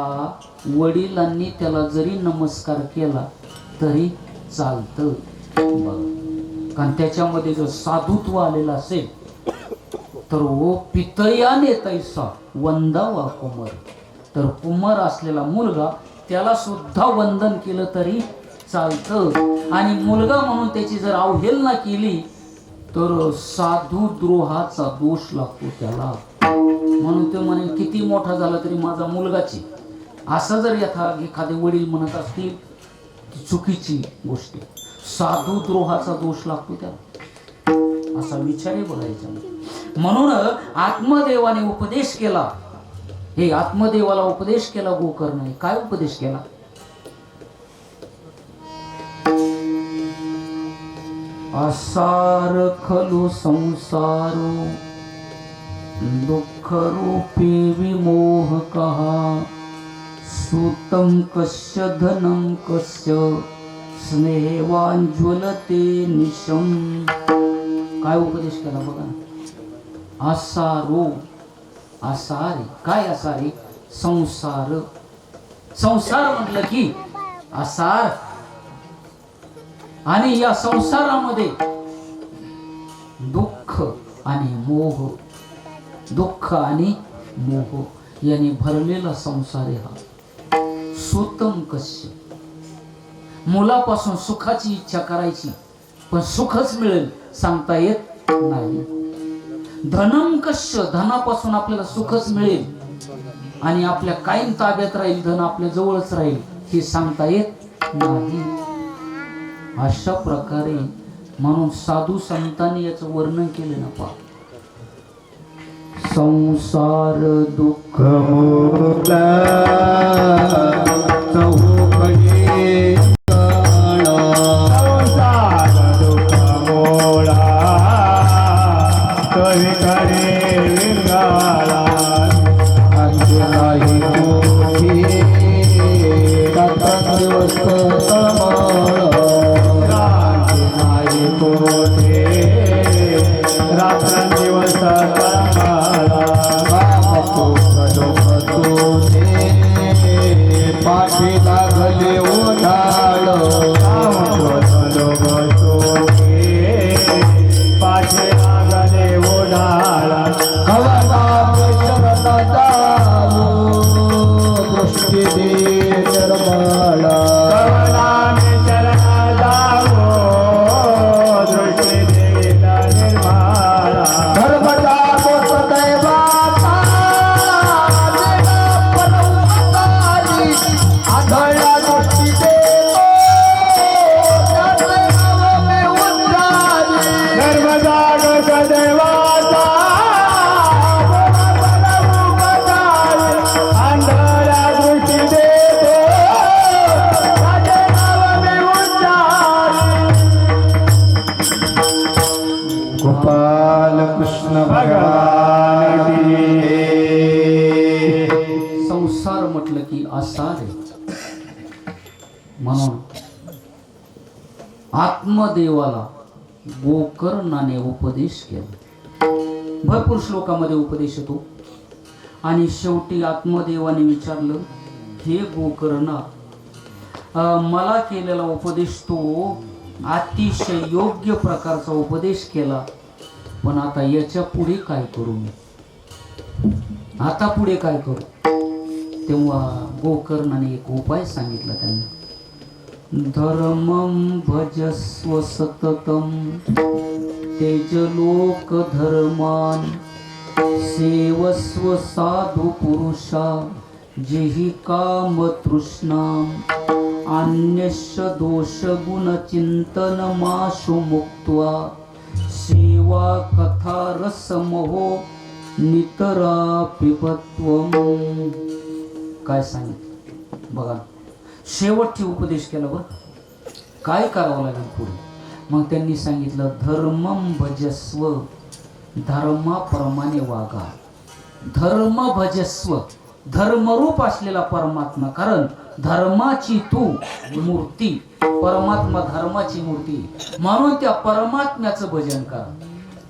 वडिलांनी त्याला जरी नमस्कार केला तरी चालतं. कारण त्याच्यामध्ये जर साधुत्व आलेलं असेल तर ओ पितयाने तैसा वंदावा कुमर. तर कुमार असलेला मुलगा त्याला सुद्धा वंदन केलं तरी चालतं. आणि मुलगा म्हणून त्याची जर अवहेलना केली तर साधू द्रोहाचा दोष लागतो त्याला. म्हणून ते म्हणे किती मोठा झाला तरी माझा मुलगाची, असं जर एखादे वडील म्हणत असतील ती चुकीची गोष्ट. साधू द्रोहाचा दोष लागतो त्याला, असा विचार आहे बघायचा. म्हणून आत्मदेवाने उपदेश केला, हे आत्मदेवाला उपदेश केला गोकर्णाने. काय उपदेश केला? असार खलु संसारो दुःख रूपी विमोह कहा सुतम कस्य धनम कस्य स्नेहवान ज्वलते निशम. काय उपदेश केला बघा. असारो, असारे. काय असारे? संसार. संसार म्हटलं की असार. आणि या संसारामध्ये दुःख आणि मोह, दुःख आणि मोह याने भरलेला संसार आहे हा. सुतम कस्य, मुलापासून सुखाची इच्छा करायची पण सुखच मिळेल सांगता येत नाही. धनम कस्य, धनापासून आपल्याला सुखच मिळेल आणि आपल्या कायम ताब्यात राहील, धन आपल्या जवळच राहील हे सांगता येत नाही. अशा प्रकारे म्हणून साधू संतांनी याचं वर्णन केलं ना. पा संसार दुःख मोला चौकडी काळा. संसार दुःख मोळा कवी करे विरगाळा. अंत्य नाही मोठी रात्रंदिवस तळमळ. नाही कोठे रात्रंदिवस तळमळा. पाठी लागले ओढाळ. पाठे लागले ओढाळा. शरण जाऊ दृष्टी दे निर्मळा. कवनाने शरण जावो दृष्टी देईल निर्मळा. धर्म जागो सदैवाचा परमतारी. आढळला दृष्टी देतो त्याचे नाव मी उच्चारी. धर्म जागो सदैवाचा आंधळ्या दृष्टी देतो त्याचे नाव मी उच्चारी. गोपाल कृष्ण भगवान की. संसार म्हटलं की आसार आहे. म्हणून आत्मदेवाला गोकर्णाने उपदेश केला. भरपूर श्लोकामध्ये उपदेश येतो. आणि शेवटी आत्मदेवाने विचारलं, हे गोकर्णा, मला केलेला उपदेश तो अतिशय योग्य प्रकारचा उपदेश केला, पण आता याच्या पुढे काय करू मी, आता पुढे काय करू. तेव्हा गोकर्णाने एक उपाय सांगितला त्यांना. धर्मं भजस्व सततं तेजलोक धर्मान सेवस्व साधु पुरुषा जेहि काम तृष्णाम अन्यस्य दोष गुण चिंतन माशु मुक्त्वा सेवा कथा रसमोहो नितरा पिबत्वम. काय सांगितलं बघा, शेवटची उपदेश केला बरं, काय करावं लागेल पुढे. मग त्यांनी सांगितलं धर्मं भजस्व, धर्माप्रमाणे वागा. धर्म भजस्व, धर्मरूप असलेला परमात्मा, कारण धर्माची तू मूर्ती, परमात्मा धर्माची मूर्ती, म्हणून त्या परमात्म्याचं भजन करा.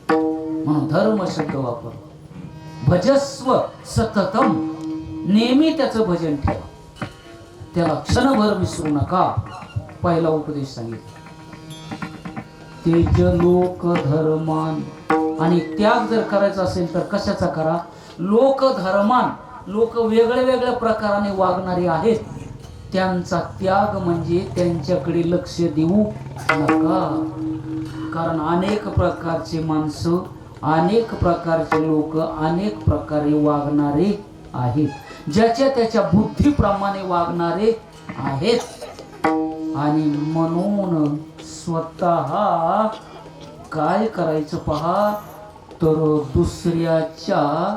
म्हणून धर्म शब्द वापर. भजस्व सततम, नेहमी त्याचं भजन ठेवा, त्याला क्षणभर विसरू नका. पहिला उपदेश सांगितला. तेजलोक धर्मान, आणि त्याग जर करायचा असेल तर कशाचा करा. लोक धर्मान, लोक वेगळ्या वेगळ्या प्रकाराने वागणारे आहेत, त्यांचा त्याग म्हणजे त्यांच्याकडे लक्ष देऊ नका. कारण अनेक प्रकारचे माणसं, अनेक प्रकारचे लोक अनेक प्रकारे वागणारे आहेत, ज्याच्या त्याच्या बुद्धीप्रमाणे वागणारे आहेत. आणि म्हणून स्वतः काय करायचं पहा, तर दुसऱ्याच्या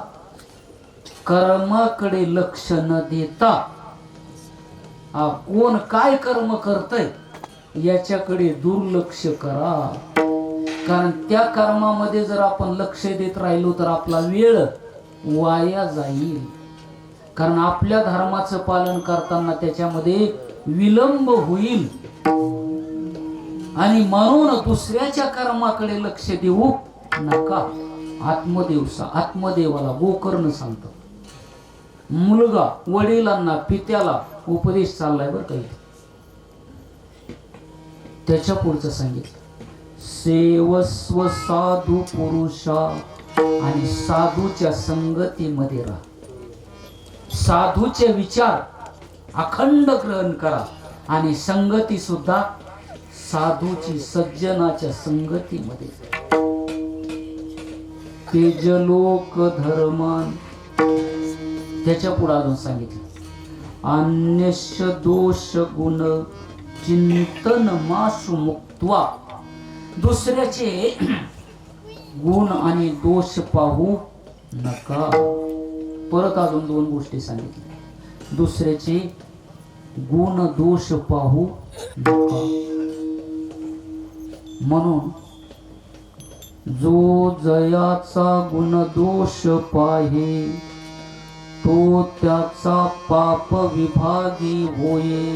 कर्माकडे लक्ष न देता कोण काय कर्म करतय याच्याकडे दुर्लक्ष करा. कारण त्या कर्मामध्ये जर आपण लक्ष देत राहिलो तर आपला वेळ वाया जाईल. कारण आपल्या धर्माचं पालन करताना त्याच्यामध्ये विलंब होईल. आणि म्हणून दुसऱ्याच्या कर्माकडे लक्ष देऊ नका. आत्मदेवाला गोकर्ण सांगतो. मुलगा वडिलांना, पित्याला उपदेश चाललाय बरं काही. त्याच्या पुढचं सांगितलं सेवस्व साधू पुरुषा, आणि साधूच्या संगतीमध्ये राहा. साधूचे विचार अखंड ग्रहण करा, आणि संगती सुद्धा साधूची, सज्जनाच्या संगतीमध्ये. तेजलोक धर्मान, त्याच्या पुढे अजून सांगितलं अन्यस्य दोष गुण चिंतन माशु मुक्त्वा. दुसऱ्याचे गुण आणि दोष पाहू नका. परत अजून दोन गोष्टी सांगितल्या. दुसऱ्याचे गुण दोष पाहू नका. म्हणून जो जयाचा गुण दोष पाहे तो त्याचा पाप विभागी होये.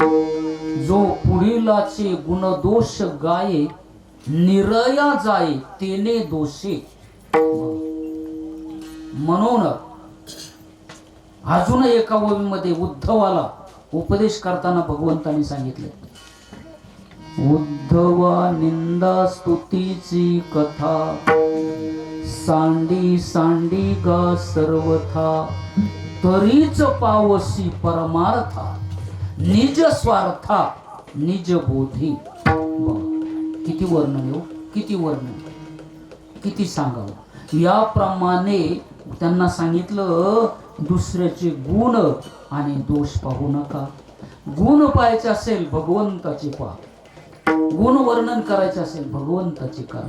जो पुढीलाचे गुण दोष गाये निरया जाय तेने दोषे. म्हणून अजून एका ओवीमध्ये उद्धवाला उपदेश करताना भगवंतांनी सांगितले, उद्धवा निंदा स्तुतीची कथा सांडी सांडी गा सर्वथा तरीच पावसी परमार्था निज स्वार्था निज बोधी. किती वर्णन हो, किती वर्णन, किती सांगावं. याप्रमाणे त्यांना सांगितलं दुसऱ्याचे गुण आणि दोष पाहू नका. गुण पाहायचे असेल भगवंताचे पहा, गुण वर्णन करायचे असेल भगवंताचे करा.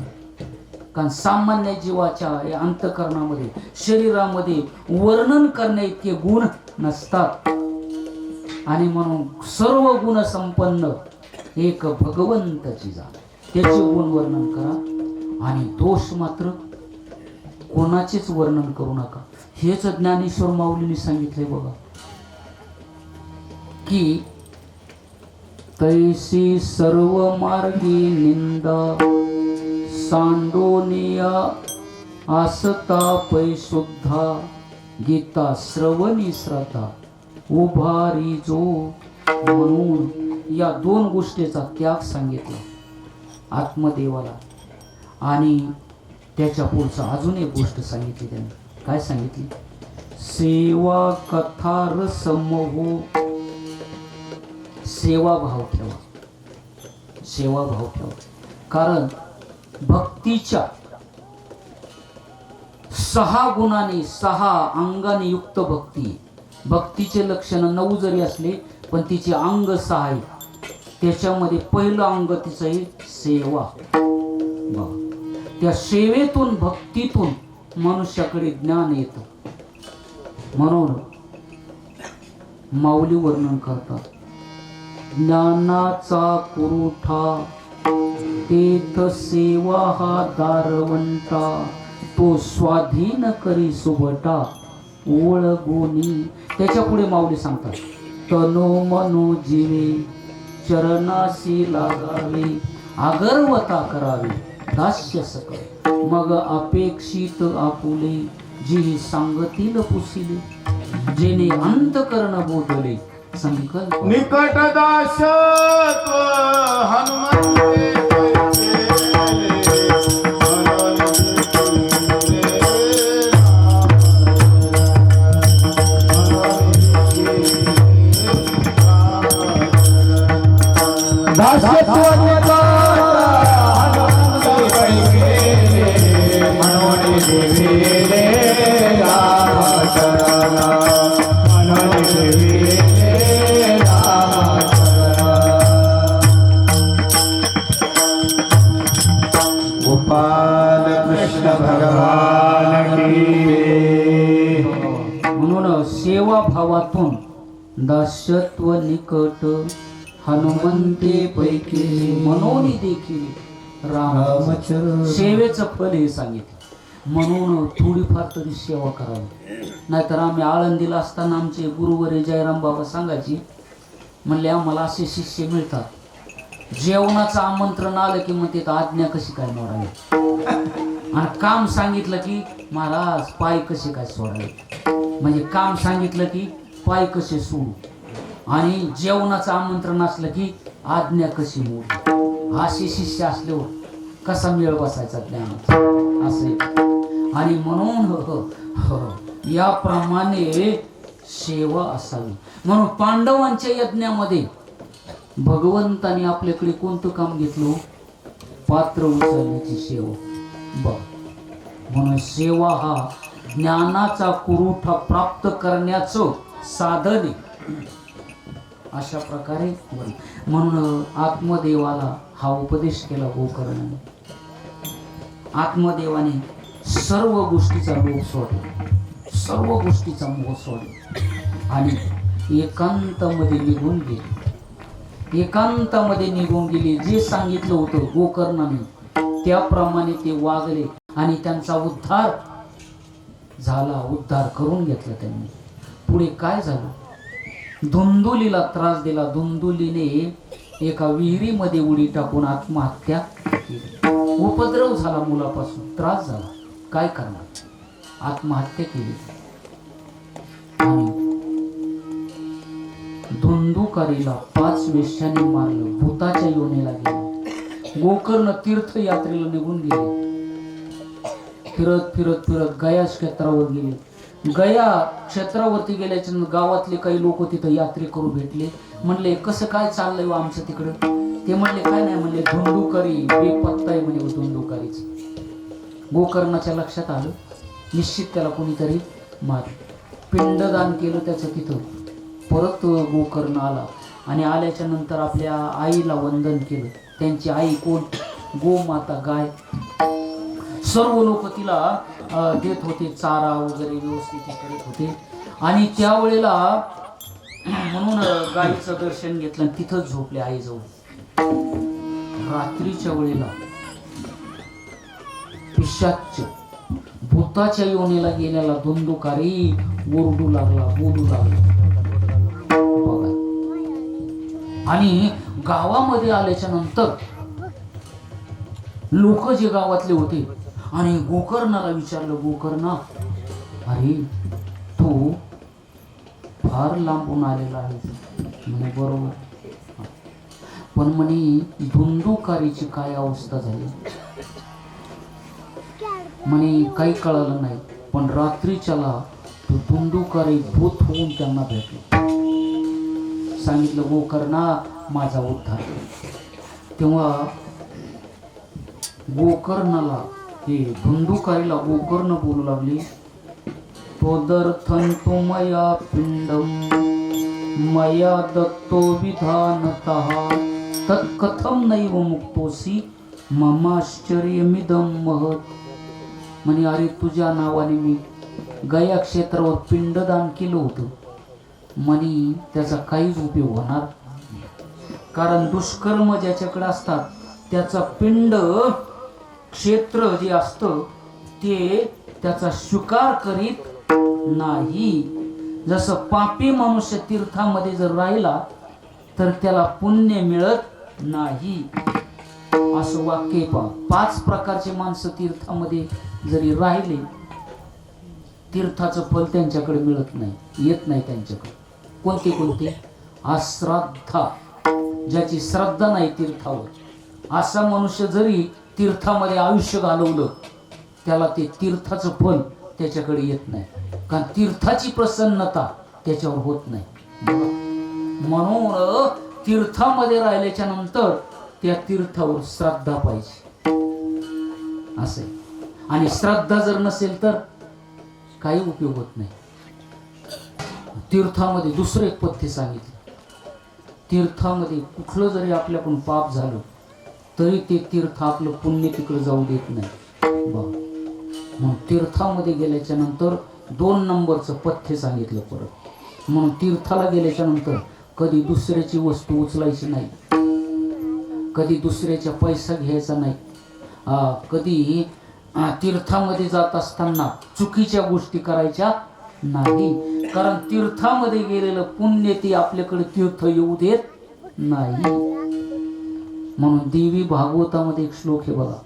कारण सामान्य जीवाच्या या अंतःकरणामध्ये, शरीरामध्ये वर्णन करण्या इतके गुण नसतात. आणि म्हणून सर्व गुण संपन्न एक भगवंताची जाण, त्याचे गुण वर्णन करा आणि दोष मात्र कोणाचेच वर्णन करू नका. हेच ज्ञानेश्वर माऊलींनी सांगितले बघा, की तैसी सर्व मार्गी निंदा सांडोनिया आसता पै शुद्धा गीता श्रवणी श्रद्धा उभारी जो. म्हणून या दोन गोष्टीचा त्याग सांगितला. आत्मदेवाला. आणि त्याच्या पुढचं अजून एक गोष्ट सांगितली त्यांनी. काय सांगितली? सेवा कथा रसमोह. सेवाभाव ठेवा, सेवाभाव ठेवा. कारण भक्तीच्या 6 गुणाने 6 अंगाने युक्त भक्ती. भक्तीचे लक्षण 9 जरी असले पण तिचे अंग 6 आहे. त्याच्यामध्ये पहिलं अंग तिचं आहे सेवा. त्या सेवेतून भक्तीतून मनुष्याकडे ज्ञान येतं. म्हणून माऊली वर्णन करतात, ज्ञानाचा कुरुठा तेथ सेवा हा दारवंटा, तो स्वाधीन करी सुबटा ओळगोनी. त्याच्या पुढे माऊली सांगतात, तनो मनो जीवे चरणाशी लागावे, अगर्वता करावी दास्य सकळ, मग अपेक्षित आपुले जी सांगतील पुसिले, जेणे अंतकरण बोधले संकल्प. निकट दासत्व हनुमंते गोपाल कृष्ण भगवान की. म्हणून सेवा भावातून दास्यत्व निकट हनुमंते पैकी मनोनी देखील रामचरण. सेवेचं फल हे सांगितलं. म्हणून थोडीफार तरी सेवा करावी. नाहीतर आम्ही आळंदीला असताना आमचे गुरुवरे जयराम बाबा सांगायचे, म्हणले आम्हाला असे शिष्य मिळतात, जेवणाचं आमंत्रण आलं की मग तिथं आज्ञा कशी काय मोडावी, आणि काम सांगितलं की महाराज पाय कसे काय सोडावे. म्हणजे काम सांगितलं की पाय कसे सोडू, आणि जेवणाचं आमंत्रण असलं की आज्ञा कशी मोडू. असे शिष्य असल्यावर कसा मेळ बसायचा ज्ञानाचा असे. आणि म्हणून याप्रमाणे सेवा असावी. म्हणून पांडवांच्या यज्ञामध्ये भगवंताने आपल्याकडे कोणतं काम घेतलं? पात्र उचलण्याची सेवा. म्हणून सेवा हा ज्ञानाचा कुरुठा प्राप्त करण्याचं साधन आहे. अशा प्रकारे म्हणून आत्मदेवाला हा उपदेश केला गोकर्णाने. आत्मदेवाने सर्व गोष्टीचा लोभ सोडला, सर्व गोष्टीचा मोह सोडला आणि एकांतामध्ये निघून गेले. एकांतामध्ये निघून गेले. जे सांगितलं होतं गोकर्णाने त्याप्रमाणे ते वागले आणि त्यांचा उद्धार झाला. उद्धार करून घेतला त्यांनी. पुढे काय झालं? धुंदुलीला त्रास दिला. धुंदुलीने एका विहिरीमध्ये उडी टाकून आत्महत्या केली. उपद्रव झाला, मुलापासून त्रास झाला. काय करणार? आत्महत्या केली. आणि धुंदुकारीला 5 वेश्याने मारलं, भूताच्या योनीला गेले. गोकर्ण तीर्थयात्रेला निघून गेले. फिरत फिरत फिरत गया क्षेत्रावर गेले. गया क्षेत्रावरती गेल्याच्या गावातले काही लोक तिथं यात्रे करू भेटले. म्हणले कसं काय चाललंय आमचं तिकडं? ते म्हणले काय नाही, म्हणले धुंदुकारी बेपत्ता आहे म्हणे धुंदुकारीच. गोकर्णाच्या लक्षात आलं, निश्चित त्याला कोणीतरी मार. पिंडदान केलं त्याचं तिथं. परत गोकर्ण आला आणि आल्याच्या नंतर आपल्या आईला वंदन केलं. त्यांची आई कोण? गोमाता, गाय. सर्व लोक तिला देत होते, चारा वगैरे व्यवस्थित करत होते. आणि त्यावेळेला म्हणून गायीचं दर्शन घेतलं आणि तिथंच झोपले आईजवळ. रात्रीच्या वेळेला पिशाच भूताच्या योनीला गेलेला धुंदुकारी ओरडू लागला, बोलू लागला. बघा. आणि गावामध्ये आल्याच्या नंतर लोक जे गावातले होते आणि गोकर्णाला विचारलं, गोकर्णा अरे तू फार लांबून आलेला आहे. म्हणे बरोबर. पण म्हणे धुंदुकारीची काय अवस्था झाली म्हणे काही कळालं नाही. पण रात्रीच्याला तो धुंदुकारी भूत होऊन त्यांना भेटलो. सांगितलं गोकर्णा माझा उद्धार. तेव्हा गोकर्णाला हे धुंदुकारीला गोकर्ण बोलू लागली, तोदर्थं तो मया पिंडम मया दत्तो विधानतः तत्कथम नैव मुक्तोसी ममाश्चर्यमिदं महत्. म्हणे अरे तुझ्या नावाने मी गया क्षेत्रावर पिंडदान केलं होतं. म्हणे त्याचा काहीच उपयोग होणार, कारण दुष्कर्म ज्याच्याकडे असतात त्याचा पिंड क्षेत्र जे असतं ते त्याचा स्वीकार करीत नाही. जसं पापी मनुष्य तीर्थामध्ये जर राहिला तर त्याला पुण्य मिळत नाही, असं वाक्य पहा. 5 प्रकारचे माणसं तीर्थामध्ये जरी राहिले तीर्थाचं फल त्यांच्याकडे मिळत नाही, येत नाही त्यांच्याकडे. कोणते कोणते? अश्रद्धा, ज्याची श्रद्धा नाही तीर्थावर, असा मनुष्य जरी तीर्थामध्ये आयुष्य घालवलं त्याला ते तीर्थाचं फल त्याच्याकडे येत नाही, कारण तीर्थाची प्रसन्नता त्याच्यावर होत नाही. म्हणून तीर्थामध्ये राहिल्याच्या नंतर त्या तीर्थावर श्रद्धा पाहिजे असे. आणि श्रद्धा जर नसेल तर काही उपयोग होत नाही. तीर्थामध्ये दुसरं एक पथ्य सांगितलं, तीर्थामध्ये कुठलं जरी आपल्याकडून पाप झालं तरी ते तीर्थ आपलं पुण्य तिकडे जाऊ देत नाही. म्हणून तीर्थामध्ये गेल्याच्या नंतर 2 नंबरचं पथ्य सांगितलं परत. म्हणून तीर्थाला गेल्याच्या नंतर कधी दुसऱ्याची वस्तू उचलायची नाही, कधी दुसऱ्याचा पैसा घ्यायचा नाही, कधी तीर्थामध्ये जात असताना चुकीच्या गोष्टी करायच्या नाही, कारण तीर्थामध्ये गेलेलं पुण्य ते आपल्याकडे तीर्थ येऊ देत नाही. म्हणून देवी भागवतामध्ये एक श्लोक आहे बघा,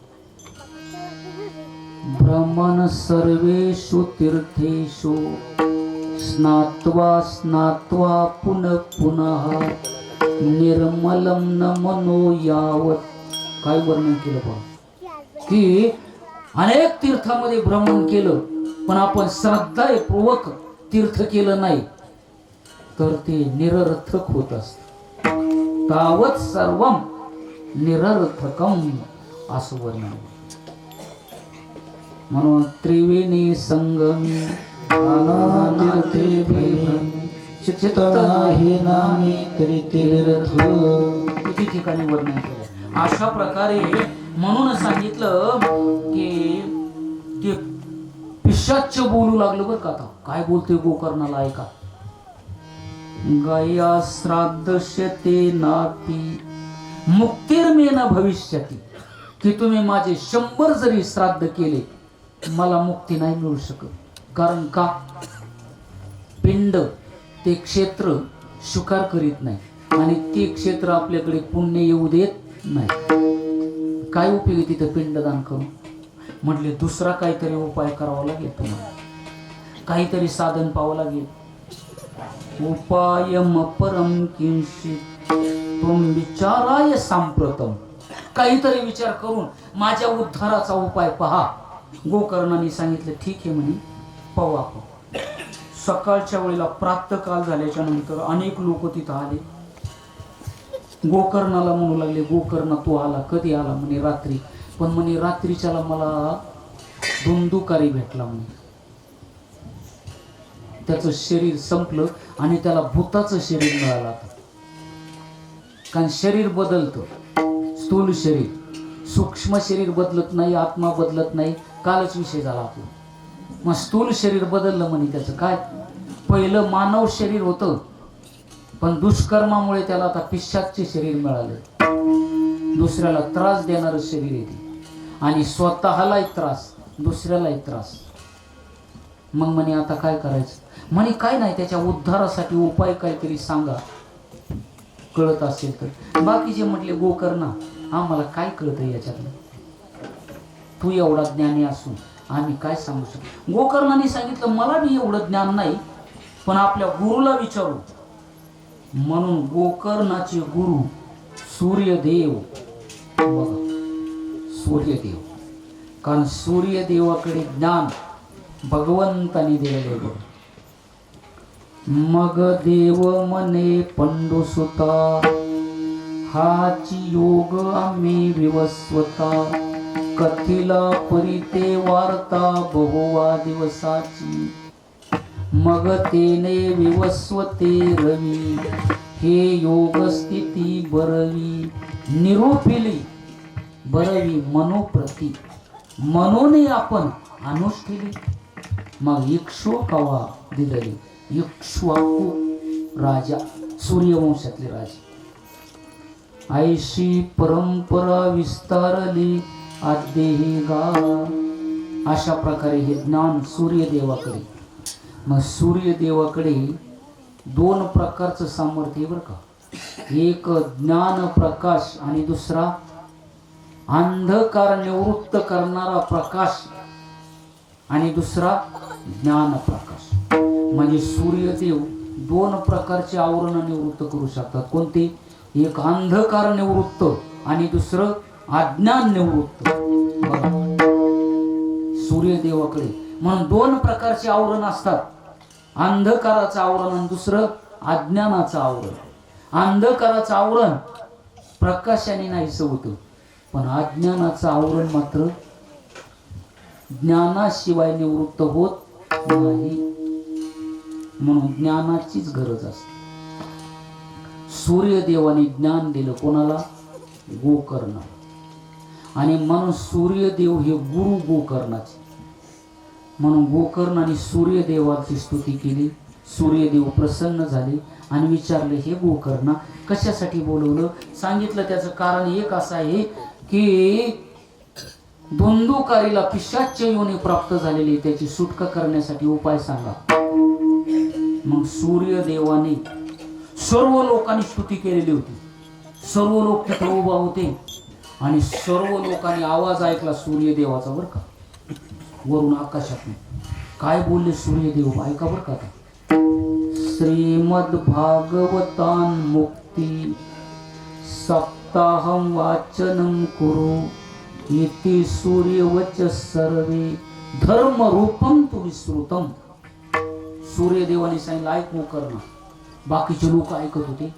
भ्रमण सर्वेषु तीर्थेषु स्नात्वा स्नात्वा पुनः पुनः निर्मलं न मनो यावत. काय वर्णन केलं बघा की अनेक तीर्थामध्ये भ्रमण केलं पण आपण श्रद्धापूर्वक तीर्थ केलं नाही तर ते निरर्थक होत असत. तावत सर्वम निरर्थकम असं वर्णन. म्हणून त्रिवेणी संगमी किती ठिकाणी वर्णन केलं. अशा प्रकारे म्हणून सांगितलं की ते पिशाच बोलू लागलं बरं का. आता काय बोलतोय गोकर्णाला ऐका. गया श्राद्धश्यते नापी मुक्तिर्मेन भविष्यती, की तुम्ही माझे 100 जरी श्राद्ध केले मला मुक्ती नाही मिळू शकत. कारण का? पिंड ते क्षेत्र स्वीकार करीत नाही आणि ते क्षेत्र आपल्याकडे पुण्य येऊ देत नाही. काय उपयोग तिथं पिंडदान करून? म्हटले दुसरा काहीतरी उपाय करावा लागेल, तुम्हाला काहीतरी साधन पाहावं लागेल. उपायम परम किंचित तुम विचाराय सांप्रतम, काहीतरी विचार करून माझ्या उद्धाराचा उपाय पहा. गोकर्णाने सांगितलं ठीक आहे म्हणे, पाहू आपण. सकाळच्या वेळेला प्रातःकाल झाल्याच्या नंतर अनेक लोक तिथं आले. गोकर्णाला म्हणू लागले, गोकर्ण तू आला कधी आला? म्हणे रात्री. पण म्हणे रात्रीच्याला मला धुंदुकारी भेटला म्हणे. त्याचं शरीर संपलं आणि त्याला भूताचं शरीर मिळालं. कारण शरीर बदलतं, स्थूल शरीर, सूक्ष्म शरीर बदलत नाही, आत्मा बदलत नाही. कालच विषय झाला आपला. मग स्थूल शरीर बदललं म्हणे. त्याचं काय? पहिलं मानव शरीर होतं पण दुष्कर्मामुळे त्याला आता पिशाच्चे शरीर मिळाले. दुसऱ्याला त्रास देणारं शरीर येते आणि स्वतःलाही त्रास, दुसऱ्यालाही त्रास. मग म्हणे आता काय करायचं? म्हणे काय नाही, त्याच्या उद्धारासाठी उपाय काहीतरी सांगा, कळत असेल तर. बाकीचे म्हटले गोकर्णा आम्हाला काय कळतं याच्यातलं, तू एवढा ज्ञानी असून आम्ही काय सांगू शकतो. गोकर्णाने सांगितलं मला बी एवढं ज्ञान नाही पण आपल्या गुरुला विचारू. म्हणून गोकर्णाचे गुरु सूर्यदेव बघा, सूर्यदेव, कारण सूर्यदेवाकडे ज्ञान भगवंताने दिलेले बघ. मग देव म्हणे पंडुसुता, हाची योग आम्ही विवस्वता, कथिला परिते वार्ता बहुवा दिवसाची. मग तेने विवस्वते रवी, हे योग स्थिती बरवी, निरूपिली बरवी मनोप्रती, मनोने आपण अनुष्ठिली. मग इक्ष्वा कवा दिलेली, इक्ष्वाकू राजा, सूर्यवंशातले राजे. ऐशी परंपरा विस्तारली आद्येही गा. अशा प्रकारे हे ज्ञान सूर्यदेवाकडे. मग सूर्यदेवाकडे दोन प्रकारचं सामर्थ्य बरं का. एक ज्ञान प्रकाश आणि दुसरा अंधकार निवृत्त करणारा प्रकाश आणि दुसरा ज्ञान प्रकाश. म्हणजे सूर्यदेव दोन प्रकारचे आवरण निवृत्त करू शकतात. कोणते? एक अंधकार निवृत्त आणि दुसरं अज्ञान निवृत्त. सूर्यदेवाकडे म्हणून दोन प्रकारचे आवरण असतात. अंधकाराचं आवरण आणि दुसरं अज्ञानाचं आवरण. अंधकाराचं आवरण प्रकाशाने नाहीसं होतं, पण अज्ञानाचं आवरण मात्र ज्ञानाशिवाय निवृत्त होत नाही. म्हणून ज्ञानाचीच गरज असते. सूर्यदेवाने ज्ञान दिलं कोणाला? गोकर्ण. आणि म्हणून सूर्यदेव हे गुरु गोकर्णाचे. म्हणून गोकर्णाने सूर्यदेवाची स्तुती केली. सूर्यदेव प्रसन्न झाले आणि विचारले, हे गोकर्णा कशासाठी बोलवलं? सांगितलं त्याचं कारण एक असं आहे की धुंदुकारीला पिशाच्य योनी प्राप्त झालेली, त्याची सुटका करण्यासाठी उपाय सांगा. मग सूर्यदेवाने सर्व लोकांनी स्तुती केलेली होती. सर्व लोक तिथे उभा होते आणि सर्व लोकांनी आवाज ऐकला सूर्यदेवाचा बरं का, वरून आकाशातून. काय बोलले सूर्यदेव ऐका बरं का. श्रीमद भागवतान मुक्ती सप्ताहम वाचनम कुरु, इति सूर्यवच सर्वे धर्म रूपम तु विश्रुतम. सूर्यदेवाने सांगितलं, ऐक गोकर्णा. बाकीचे लोक ऐकत होते.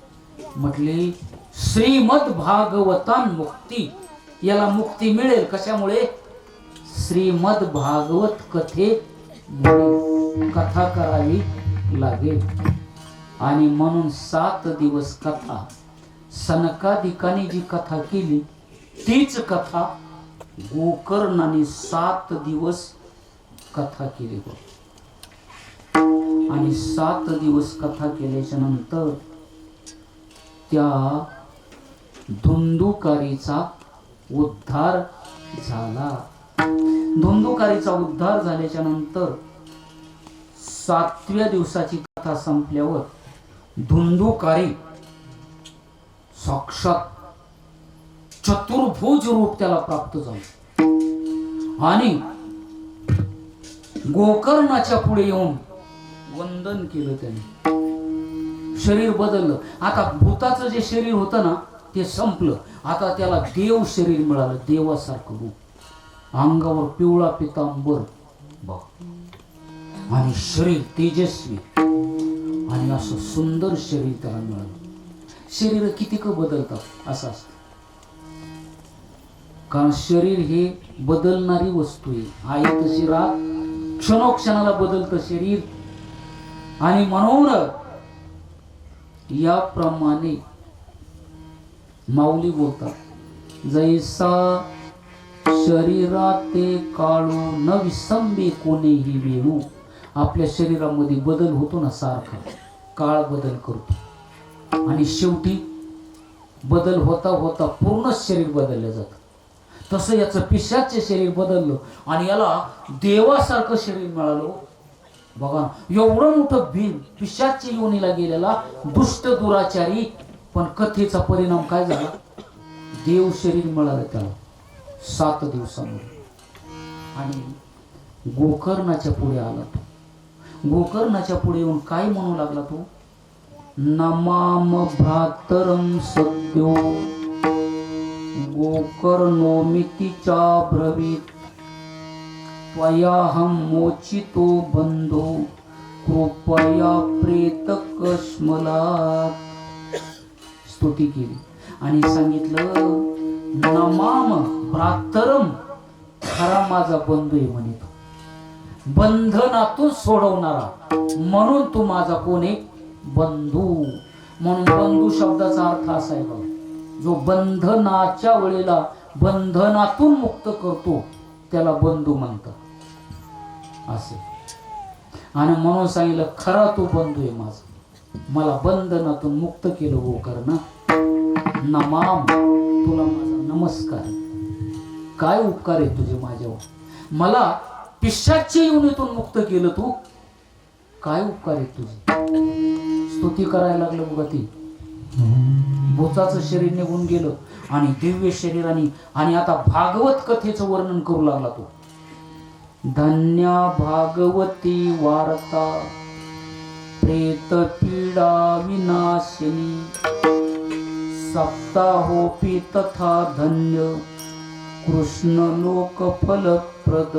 म्हटले श्रीमद भागवतान मुक्ती, याला मुक्ती मिळेल कशामुळे? श्रीमद भागवत कथेमुळे कथा करावी लागेल. आणि म्हणून 7 दिवस कथा सनकादिकांनी जी कथा केली तीच कथा गोकर्णाने 7 दिवस कथा केली. आणि 7 दिवस कथा केल्याच्या नंतर त्या धुंदुकारीचा उद्धार झाला. धुंदुकारीचा उद्धार झाल्याच्या नंतर 7व्या दिवसाची कथा संपल्यावर धुंदुकारी साक्षात चतुर्भुज रूप त्याला प्राप्त झालं आणि गोकर्णाच्या पुढे येऊन वंदन केलं. त्याने शरीर बदललं. आता भूताचं जे शरीर होतं ना ते संपलं. आता त्याला देव शरीर मिळालं, देवासारखं रूप. अंगावर पिवळा पितांबर बघ आणि शरीर तेजस्वी आणि असं सुंदर शरीर त्याला मिळालं. शरीर किती का बदलतात असं असतं, कारण शरीर हे बदलणारी वस्तू आहे. तशी रात क्षणोक्षणाला बदलतं शरीर. आणि म्हणून याप्रमाणे माऊली बोलतात, जैसा शरीराते काळू न विसंबे कोणीही वेणू. आपल्या शरीरामध्ये बदल होतो ना, सारखा काळ बदल करतो आणि शेवटी बदल होता होता पूर्ण शरीर बदललं जातं. तसं याचं पिशाच्य शरीर बदललं आणि याला देवासारखं शरीर मिळालं. बघा एवढं मोठं पिशाच्य योनीला गेलेला दुष्ट दुराचारी, पण कथेचा परिणाम काय झाला? देव शरीर मिळालं त्याला 7 दिवसामध्ये. आणि गोकर्णाच्या पुढे आला तो. गोकर्णाच्या पुढे येऊन काय म्हणू लागला तो? नमाम भ्रातरम सद्यो गोकर्णोमितीच्या ब्रवीत त्वयाहं मोचितो बंधो कृपया प्रेतकश्मलात्. स्तुती केली आणि सांगितलं नमाम भ्रातरम, खरा माझा बंधू आहे म्हणे तो, बंधनातून सोडवणारा, म्हणून तू माझा कोण आहे बंधू. म्हणून बंधू शब्दाचा अर्थ असा आहे बघा, जो बंधनाच्या वेळेला बंधनातून मुक्त करतो त्याला बंधू म्हणतात असे. आणि म्हणून सांगितलं खरा तू बंधू आहे माझा, मला बंधनातून मुक्त केलं हो करणं. नमाम, तुला माझा नमस्कार आहे. काय उपकार आहे तुझे माझ्यावर, मला पिशाच्य योनीतून मुक्त केलं तू, काय उपकार आहे तुझे. स्तुती करायला लागलं बघा. ती भूताचं शरीर निघून गेलं आणि दिव्य शरीराने, आणि आता भागवत कथेचं वर्णन करू लागला तो. धन्या भागवती वार्ता प्रेत पीडा विनाशिनी सप्ताहोपी तथा धन्य कृष्ण लोक फलप्रद.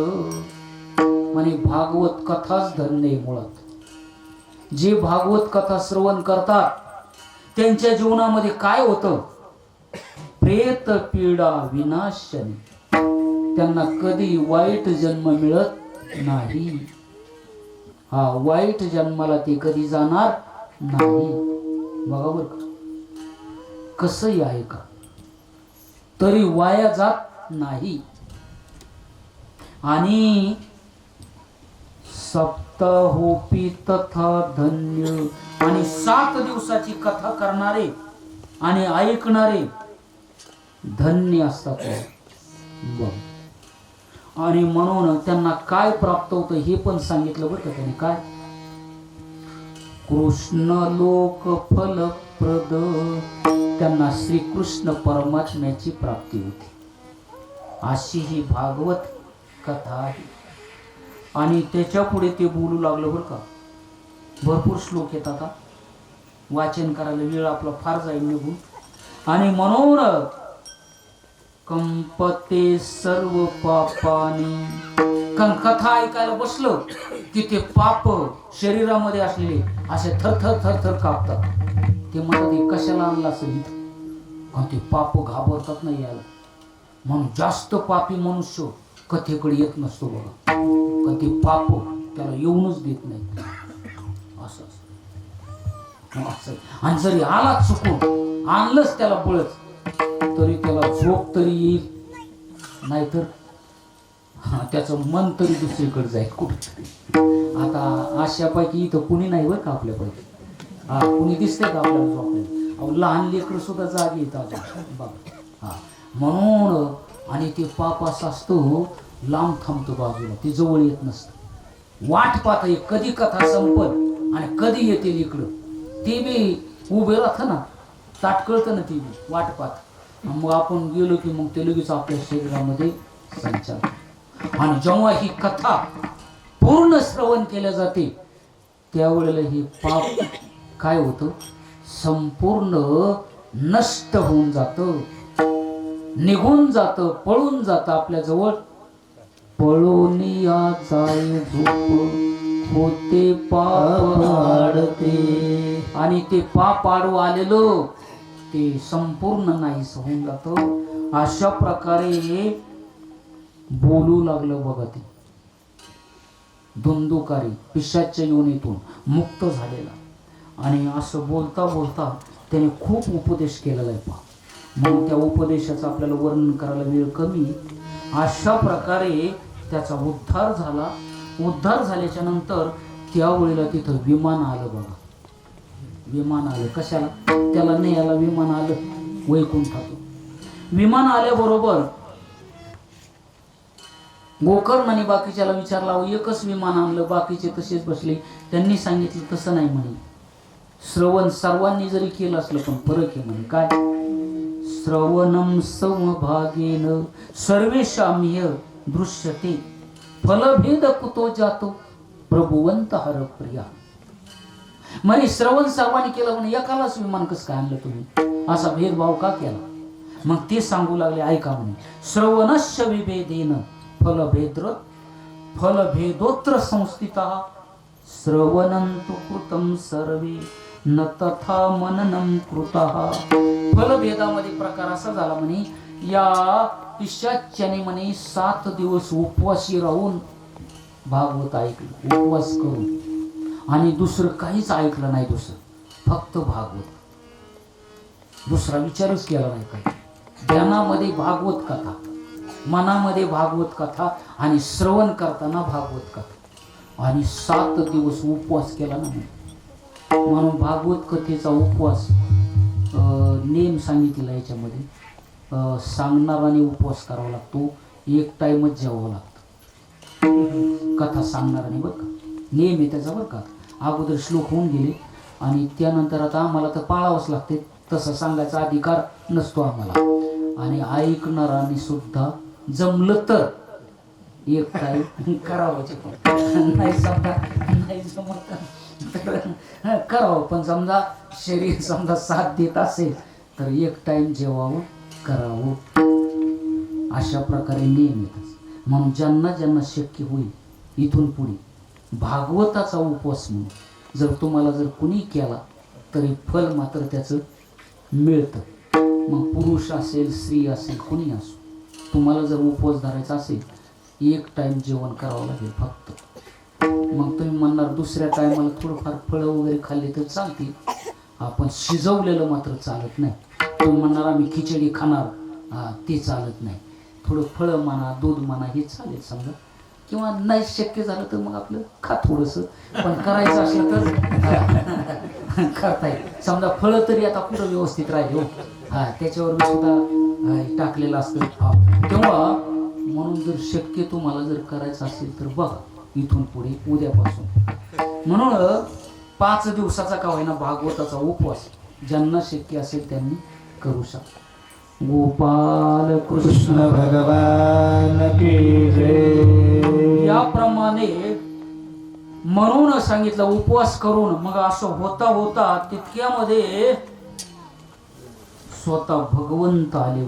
म्हणे भागवत कथाच धन्य आहे. मुळात जे भागवत कथा श्रवण करतात त्यांच्या जीवनामध्ये काय होतं, प्रेत पीडा विनाशनी, त्यांना कधी वाईट जन्म मिळत नाही. हा वाईट जन्माला ते कधी जाणार नाही. बघा बरं कसंही आहे का, तरी वाया जात नाही. आणि सप्ताहोपी तथा धन्य, आणि 7 दिवसाची कथा करणारे आणि ऐकणारे धन्य असतात. बघ, आणि म्हणून त्यांना काय प्राप्त होतं हे पण सांगितलं बरं का त्याने. काय, कृष्ण लोक फलप्रद, त्यांना श्रीकृष्ण परमात्म्याची प्राप्ती होती. अशी ही भागवत कथा आहे. आणि त्याच्या पुढे ते बोलू लागलं बरं का. भरपूर श्लोक येतात, आता वाचन करायला वेळ आपला फार जाईल निघून. आणि म्हणून कंपते सर्व पापानी, कारण कथा ऐकायला बसलं की ते पाप शरीरामध्ये असलेले असे थरथर थरथर कापतात. ते म्हणतात हे कशाला आणलं असेल, कारण ते पाप घाबरतात नाही यायला. म्हणून जास्त पापी मनुष्य कथेकडे येत नसतो बघा, कारण ते पाप त्याला येऊनच देत नाही. असं आणि जरी आला चुकून, आणलंच त्याला बळच, तरी त्याला झोप तरी येईल, नाहीतर त्याचं मन तरी दुसरीकडे जाईल कुठेतरी. आता अशापैकी इथं कुणी नाही बरं का आपल्यापैकी. कुणी दिसतंय का आपल्याला झोपलेलं. लहान लेकरं सुद्धा जागी येतात बघा. म्हणून आणि ते पाप असं असतं लांब थांबतं बाजूला, ते जवळ येत नसतं. वाट पाहता कधी कथा संपल आणि कधी येतील इकडं. ते बी उभे राहतं ना, ताटकळतं ना, ती बी वाट पाहत. मग आपण गेलो की मग ते लगेच आपल्या शरीरामध्ये संचार. आणि जेव्हा ही कथा पूर्ण श्रवण केल्या जाते त्यावेळेला हे पाप काय होतं, संपूर्ण नष्ट होऊन जातं, निघून जातं, पळून जातं आपल्या जवळ. पळून या जाय झोप होते पाप आडते, आणि ते पाप आडू आलेलं ते संपूर्ण नाहीस होऊन जातं. अशा प्रकारे बोलू लागलं बघा. ते धुंदुकारी पिशाच्या योनीतून मुक्त झालेला, आणि असं बोलता बोलता त्याने खूप उपदेश केलेला आहे पहा. मग त्या उपदेशाचं आपल्याला वर्णन करायला वेळ कमी. अशा प्रकारे त्याचा उद्धार झाला. उद्धार झाल्याच्या नंतर त्यावेळेला तिथं विमान आलं बघा. विमान आलं कशाला, त्याला न्यायला विमान आलं वैकुंठातून. विमान आल्याबरोबर गोकर्ण आणि बाकीच्याला विचारला, एकच विमान आणलं, बाकीचे तसेच बसले. त्यांनी सांगितलं तसं नाही म्हणे, श्रवण सर्वांनी जरी केलं असलं पण फरक आहे म्हणे. काय, श्रवणम समभागेन सर्वेशाम्य दृश्यते फलभेद कुतो जातो प्रभुवंत हरप्रिया. म्हणे श्रवण सर्वांनी केलं म्हणे, एकालाच विमान कसं काय आणलं तुम्ही, असा भेदभाव का केला. मग ते सांगू लागले, ऐका म्हणे, श्रवणस्य विभेदेन फलभेदोत्र संस्थितः श्रवणंतु कृतं सर्वे न तथा मननं कृतः. फलभेदामध्ये प्रकार असा झाला म्हणे, या पिशाच्याने म्हणे 7 दिवस उपवासी राहून भागवत ऐकलं, उपवास करून, आणि दुसरं काहीच ऐकलं नाही, दुसरं फक्त भागवत, दुसरा विचारच केला नाही. काही ध्यानामध्ये भागवत कथा, मनामध्ये भागवत कथा, आणि श्रवण करताना भागवत कथा, आणि 7 दिवस उपवास केला ना. म्हणून भागवत कथेचा उपवास नेम सांगितलेला याच्यामध्ये, सांगणाराने उपवास करावा लागतो, 1 टाइमच जेवावं लागतं कथा सांगणाराने, बरं का, नेम आहे त्याचा, बरं का. अगोदर श्लोक होऊन गेले आणि त्यानंतर आता आम्हाला तर पाळावंच लागते, तसं सांगायचा अधिकार नसतो आम्हाला. आणि ऐकणाराने सुद्धा जमलं तर 1 टाइम करावंच, नाही समजा नाही जमत तर करावं, पण समजा शरीर समजा साथ देत असेल तर 1 टाइम जेवावं, करावं, अशा प्रकारे नियम येतात. म्हणून ज्यांना ज्यांना शक्य होईल इथून पुढे भागवताचा उपवास म्हणून जर तुम्हाला जर कुणी केला तरी फल मात्र त्याचं मिळतं. मग पुरुष असेल, स्त्री असेल, कुणी असो, तुम्हाला जर उपवास धरायचा असेल 1 टाइम जेवण करावं लागेल फक्त. मग तुम्ही म्हणणार दुसऱ्या टायमाला थोडंफार फळं वगैरे खाल्ले तर चालतील, आपण शिजवलेलं मात्र चालत नाही. तुम्ही म्हणणार आम्ही खिचडी खाणार, ते चालत नाही. थोडं फळं म्हणा, दूध म्हणा, हे चालेल समजा, किंवा नाही शक्य झालं तर मग आपलं खा थोडंसं, पण करायचं असलं तर करता येईल. समजा फळं तरी आता कुठं व्यवस्थित राहिले हो, त्याच्यावर मी सुद्धा टाकलेलं असतं तेव्हा. म्हणून जर शक्य तुम्हाला जर करायचं असेल तर बघा इथून पुढे उद्यापासून. म्हणून 5 दिवसाचा का होईना भागवताचा उपवास ज्यांना शक्य असेल त्यांनी करू शकता. गोपाल कृष्ण भगवान की जय. याप्रमाणे म्हणून सांगितलं उपवास करून. मग असं होता होता तितक्यामध्ये स्वतः भगवंत आले,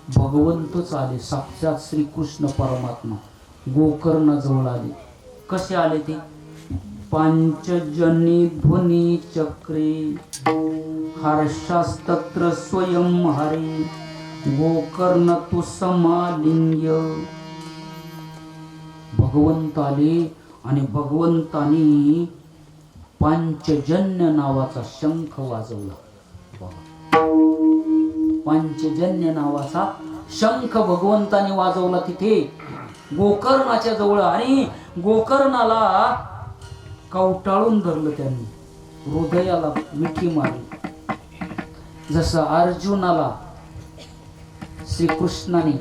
भगवंतच आले, साक्षात श्रीकृष्ण परमात्मा गोकर्णाजवळ आले. कसे आले ते? पांचजनी ध्वनी चक्रे हर्षास्तत्र स्वयं हरी गोकर्ण तु समालिंग्य. भगवंत आले आणि भगवंतानी पांचजन्य नावाचा शंख वाजवला. पांचजन्य नावाचा शंख भगवंताने वाजवला तिथे गोकर्णाच्या जवळ. आणि गोकर्णाला कवटाळून धरलं त्यांनी, हृदयाला मिठी मारली. जसं अर्जुनाला श्रीकृष्णाने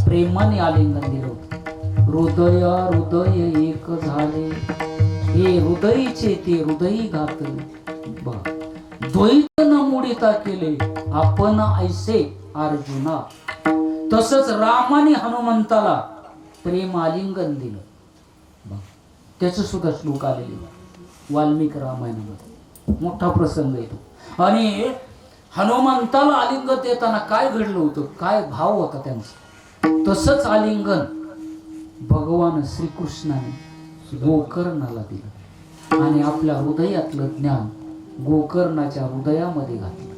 प्रेमाने आलिंगन दिलं होतं. हृदय हृदय एक झाले, हे हृदयचे ते हृदयी घातले. बघा, द्वैत न मोडिता केले आपण ऐसे अर्जुना. तसंच रामाने हनुमंताला प्रेम आलिंगन दिलं. त्याचं सुद्धा श्लोक आलेले वाल्मिक रामायणामध्ये, मोठा प्रसंग येतो. आणि हनुमंताला आलिंगन देताना काय घडलं होतं, काय भाव होता त्यांचा, तसंच आलिंगन भगवान श्रीकृष्णाने गोकर्णाला दिलं आणि आपल्या हृदयातलं ज्ञान गोकर्णाच्या हृदयामध्ये घातलं.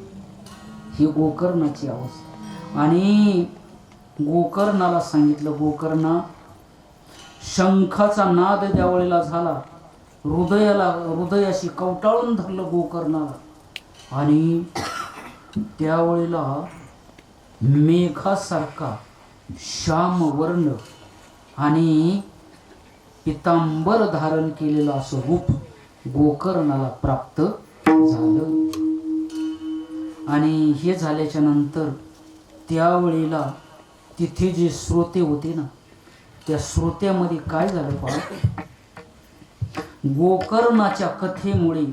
ही गोकर्णाची अवस्था. आणि गोकर्णाला सांगितलं, गोकर्णा, शंखाचा नाद ज्यावेळेला झाला, हृदयाशी कवटाळून धरलं गोकर्णाला. आणि त्यावेळेला मेघासारखा श्यामवर्ण आणि पितांबर धारण केलेलं असं रूप गोकर्णाला प्राप्त झालं. आणि हे झाल्याच्या नंतर त्यावेळेला तिथे जे श्रोते होते ना, त्या श्रोत्यामध्ये काय झालं पहा, गोकर्णाच्या कथेमुळे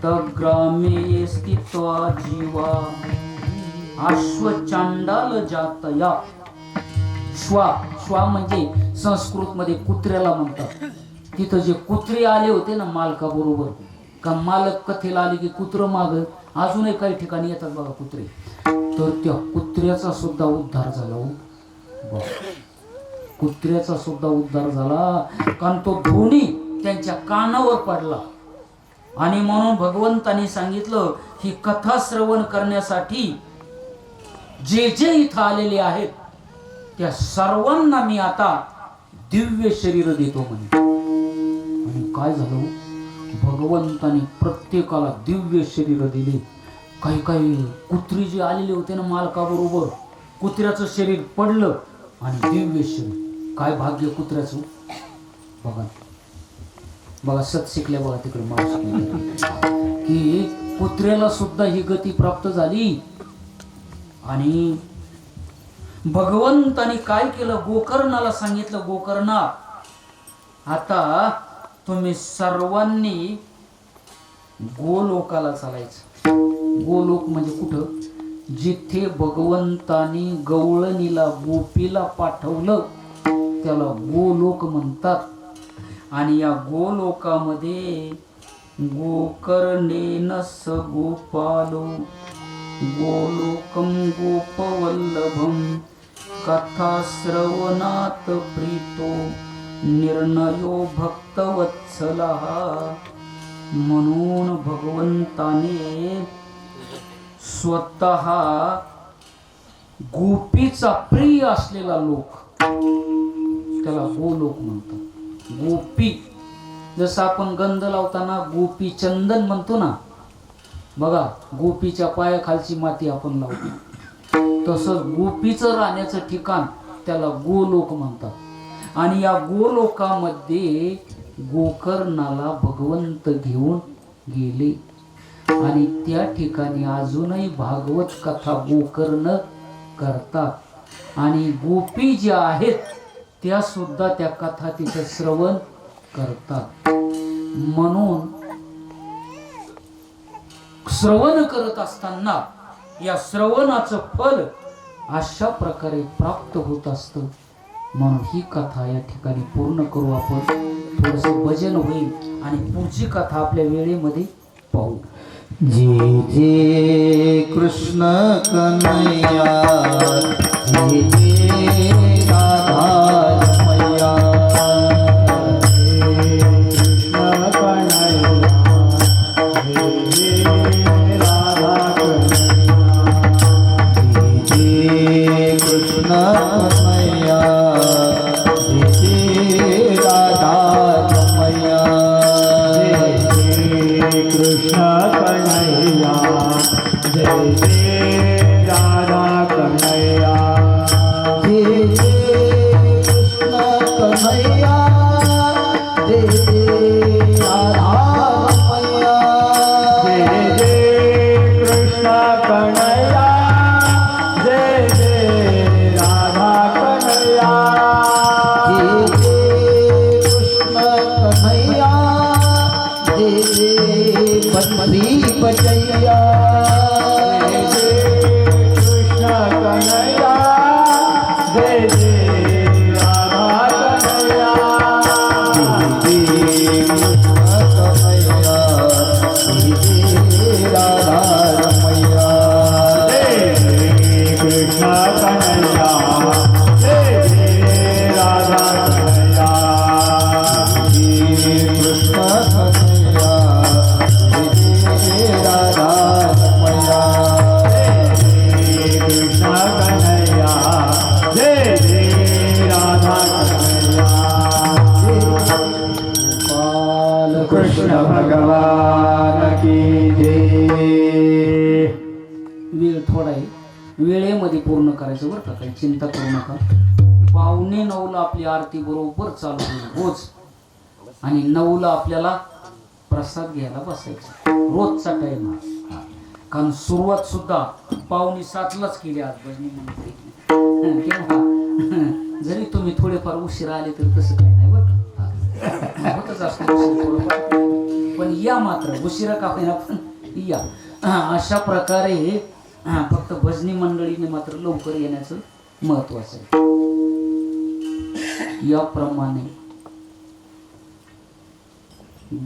ग्रामे स्थित्वा जीवा अश्वचांडाल जातया. श्वा म्हणजे संस्कृत मध्ये कुत्र्याला म्हणतात. तिथं जे कुत्रे आले होते ना मालका बरोबर, का मालक कथेला आले की कुत्र माग अजूनही काही ठिकाणी येतात बघा कुत्रे, तर त्या कुत्र्याचा सुद्धा उद्धार झाला हो. कुत्र्याचा सुद्धा उद्धार झाला, कारण तो धोनी त्यांच्या कानावर पडला. आणि म्हणून भगवंतानी सांगितलं ही कथा श्रवण करण्यासाठी जे जे इथं आलेले आहेत त्या सर्वांना मी आता दिव्य शरीर देतो म्हणे. आणि काय झालं, भगवंताने प्रत्येकाला दिव्य शरीर दिले. काही काही कुत्री जे आलेले होते ना मालकाबरोबर, कुत्र्याचं शरीर पडलं आणि दिव्य शरीर. काय भाग्य कुत्र्याचं. बघा बघा सत शिकल्या बघा तिकडे मावशी की कुत्र्याला सुद्धा ही गती प्राप्त झाली. आणि भगवंताने काय केलं, गोकर्णाला सांगितलं, गोकर्णा आता तुम्ही सर्वांनी गोलोकाला चालायचं. गोलोक म्हणजे कुठं, जिथे भगवंतानी गवळणीला गोपीला पाठवलं त्याला गोलोक म्हणतात. आणि या गोलोकामध्ये गोकर्णेन स गोपालो गोलोकम गोपवल्लभम कथाश्रवणात प्रीतो निर्णयो भक्तवत्सला. म्हणून भगवंताने स्वतः गोपीचा प्रिय असलेला लोक त्याला गोलोक म्हणतात. गोपी जसं आपण गंध लावताना गोपी चंदन म्हणतो ना, बघा गोपीच्या पायाखालची माती आपण लावतो, तसं गोपीचं राहण्याचं ठिकाण त्याला गोलोक म्हणतात. आणि या गोलोकामध्ये गोकर्णाला भगवंत घेऊन गेले. आणि त्या ठिकाणी अजूनही भागवत कथा गोकर्ण करतात. आणि गोपी ज्या आहेत त्या सुद्धा त्या कथा तिथे श्रवण करतात. म्हणून श्रवण करत असताना या श्रवणाचं फल अशा प्रकारे प्राप्त होत असतं. म्हणून ही कथा या ठिकाणी पूर्ण करू आपण. थोडस भजन होईल आणि पुढची कथा आपल्या वेळेमध्ये पाहू. जे जे कृष्ण कन्हैया, जे जे राधा मैया, कृष्ण कन्हैया, जे जे राधा कन्हैया, जे कृष्ण कन्हैया, जे राधा मैया, कृष्ण कन्हैया, जय जय राधा कन्हैया, जय जय कृष्ण कन्हैया, जय जय राधा मैया, जय जय कृष्ण कन्हैया, जय जय राधा कन्हैया, जय जय कृष्ण कन्हैया, जय जय बंसी बजैया, जय जय कृष्ण कन्हैया, जय जय राधा कन्हैया, जय जय कृष्ण कन्हैया, जय जय राधा मैया, जय जय कृष्ण कन्हैया, जय जय राधा कन्हैया, जय कृष्ण कन्हैया, कृष्ण भगवान की जय. वेळ थोडा आहे, वेळेमध्ये पूर्ण करायचं बरं का, काही चिंता करू नका. 8:45 आपली आरती बरोबर चालू होईल रोज. आणि 9 आपल्याला प्रसाद घ्यायला बसायचं, रोजचा टाइम हा. कारण सुरुवात सुद्धा 6:45 केली आज भजनी मंडळी. तेव्हा जरी तुम्ही थोडेफार उशिरा आले तर तसं काही नाही बरं का, होतच असतं उशीर थोडंफार. पण या मात्र उशिरा का होईना पण या. अशा प्रकारे फक्त भजनी मंडळीने मात्र लवकर येण्याचं महत्वाचं आहे. याप्रमाणे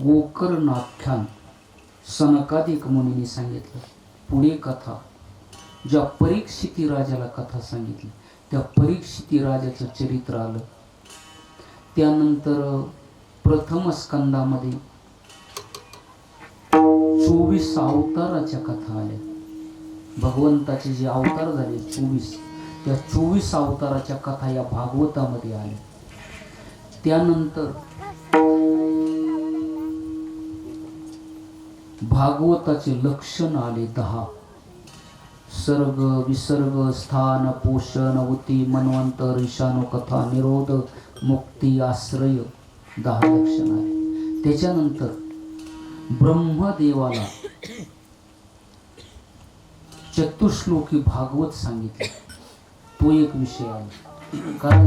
गोकर्णाख्यान सनकादिक मुनींनी सांगितलं. पुढे कथा ज्या परीक्षिती राजाला कथा सांगितली त्या परीक्षिती राजाचं चरित्र आलं. त्यानंतर प्रथम स्कंदामध्ये 24 अवताराच्या कथा आल्या. भगवंताचे जे अवतार झाले 24, त्या 24 अवताराच्या कथा या भागवतामध्ये आल्या. त्यानंतर भागवताचे लक्षण आले 10. सर्ग, विसर्ग, स्थान, पोषण, उती, मन्वंतर, ईशानो, कथा, निरोध, मुक्ती, आश्रय 10 लक्षण आले. त्याच्यानंतर ब्रह्मदेवाला चतुश्लोकी भागवत सांगितले. तो एक विषय आला. कारण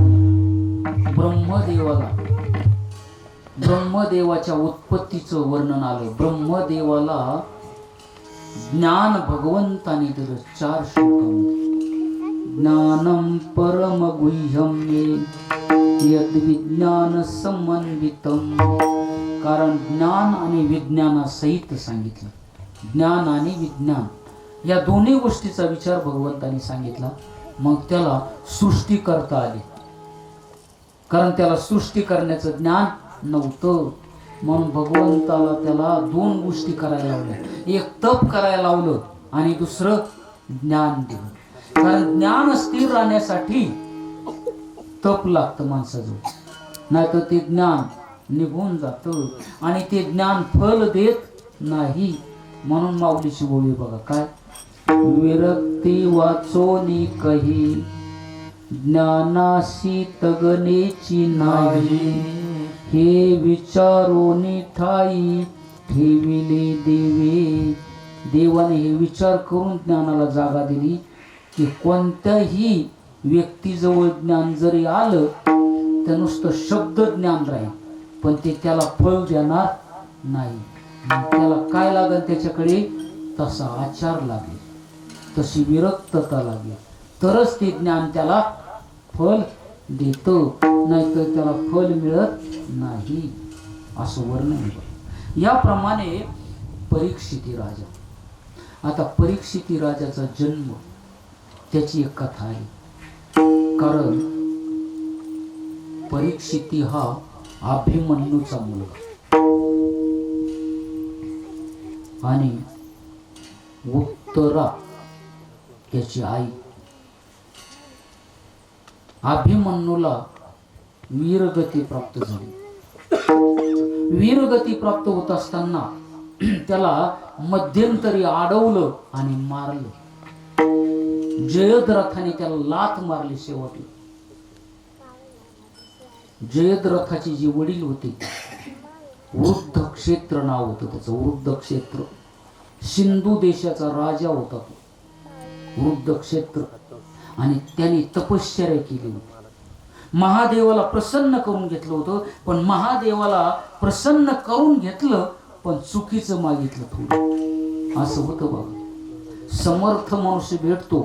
ब्रह्मदेवाच्या उत्पत्तीचं वर्णन आलं. ब्रह्मदेवाला ज्ञान भगवंताने दिलं 4 श्लोकांमध्ये. ज्ञानम परम गुह्यम मे यद विज्ञान समन्वितम. कारण ज्ञान आणि विज्ञानासहित सांगितलं. ज्ञान आणि विज्ञान या दोन्ही गोष्टीचा विचार भगवंताने सांगितला. मग त्याला सृष्टी करता आली. कारण त्याला सृष्टी करण्याचं ज्ञान नव्हतं. म्हणून भगवंताला त्याला 2 गोष्टी करायला लावल्या. एक तप करायला लावलं आणि दुसरं ज्ञान दिलं. कारण ज्ञान स्थिर राहण्यासाठी तप लागतं माणसाजवळ, नाहीतर ते ज्ञान निघून जातं आणि ते ज्ञान फल देत नाही. म्हणून माऊलीची ओळी बघा काय, विरक्ती वाचोनी कही ज्ञानासी तगनेची नाही. हे विचारोनी ठाई ठेविले देवे. देवाने हे विचार करून ज्ञानाला जागा दिली की कोणत्याही व्यक्तीजवळ ज्ञान जरी आलं तर नुसतं शब्द ज्ञान राहील, पण ते त्याला फळ देणार नाही. त्याला काय लागेल, त्याच्याकडे तसा आचार लागेल, तशी विरक्तता लागेल, तरच ते ज्ञान त्याला फल देतं, नाहीतर त्याला फल मिळत नाही. असं वर्णन. याप्रमाणे परीक्षिती राजा. आता परीक्षिती राजाचा जन्म, त्याची एक कथा आहे. कारण परीक्षिती हा अभिमन्यूचा मुलगा आणि उत्तरा त्याची आई. अभिमन्यूला वीरगती प्राप्त झाली. वीरगती प्राप्त होत असताना त्याला मध्यंतरी अडवलं आणि मारलं. जयद्रथाने त्याला लाथ मारली. शेवटी जयद्रथाचे जे वडील होते, वृद्ध क्षेत्र नाव होतं त्याचं, वृद्ध क्षेत्र. सिंधू देशाचा राजा होता तो वृद्ध क्षेत्र. आणि त्याने तपश्चर्या केली होती. महादेवाला प्रसन्न करून घेतलं होतं, पण महादेवाला प्रसन्न करून घेतलं पण चुकीचं मागितलं थोडं. असं होतं बघा. समर्थ मनुष्य भेटतो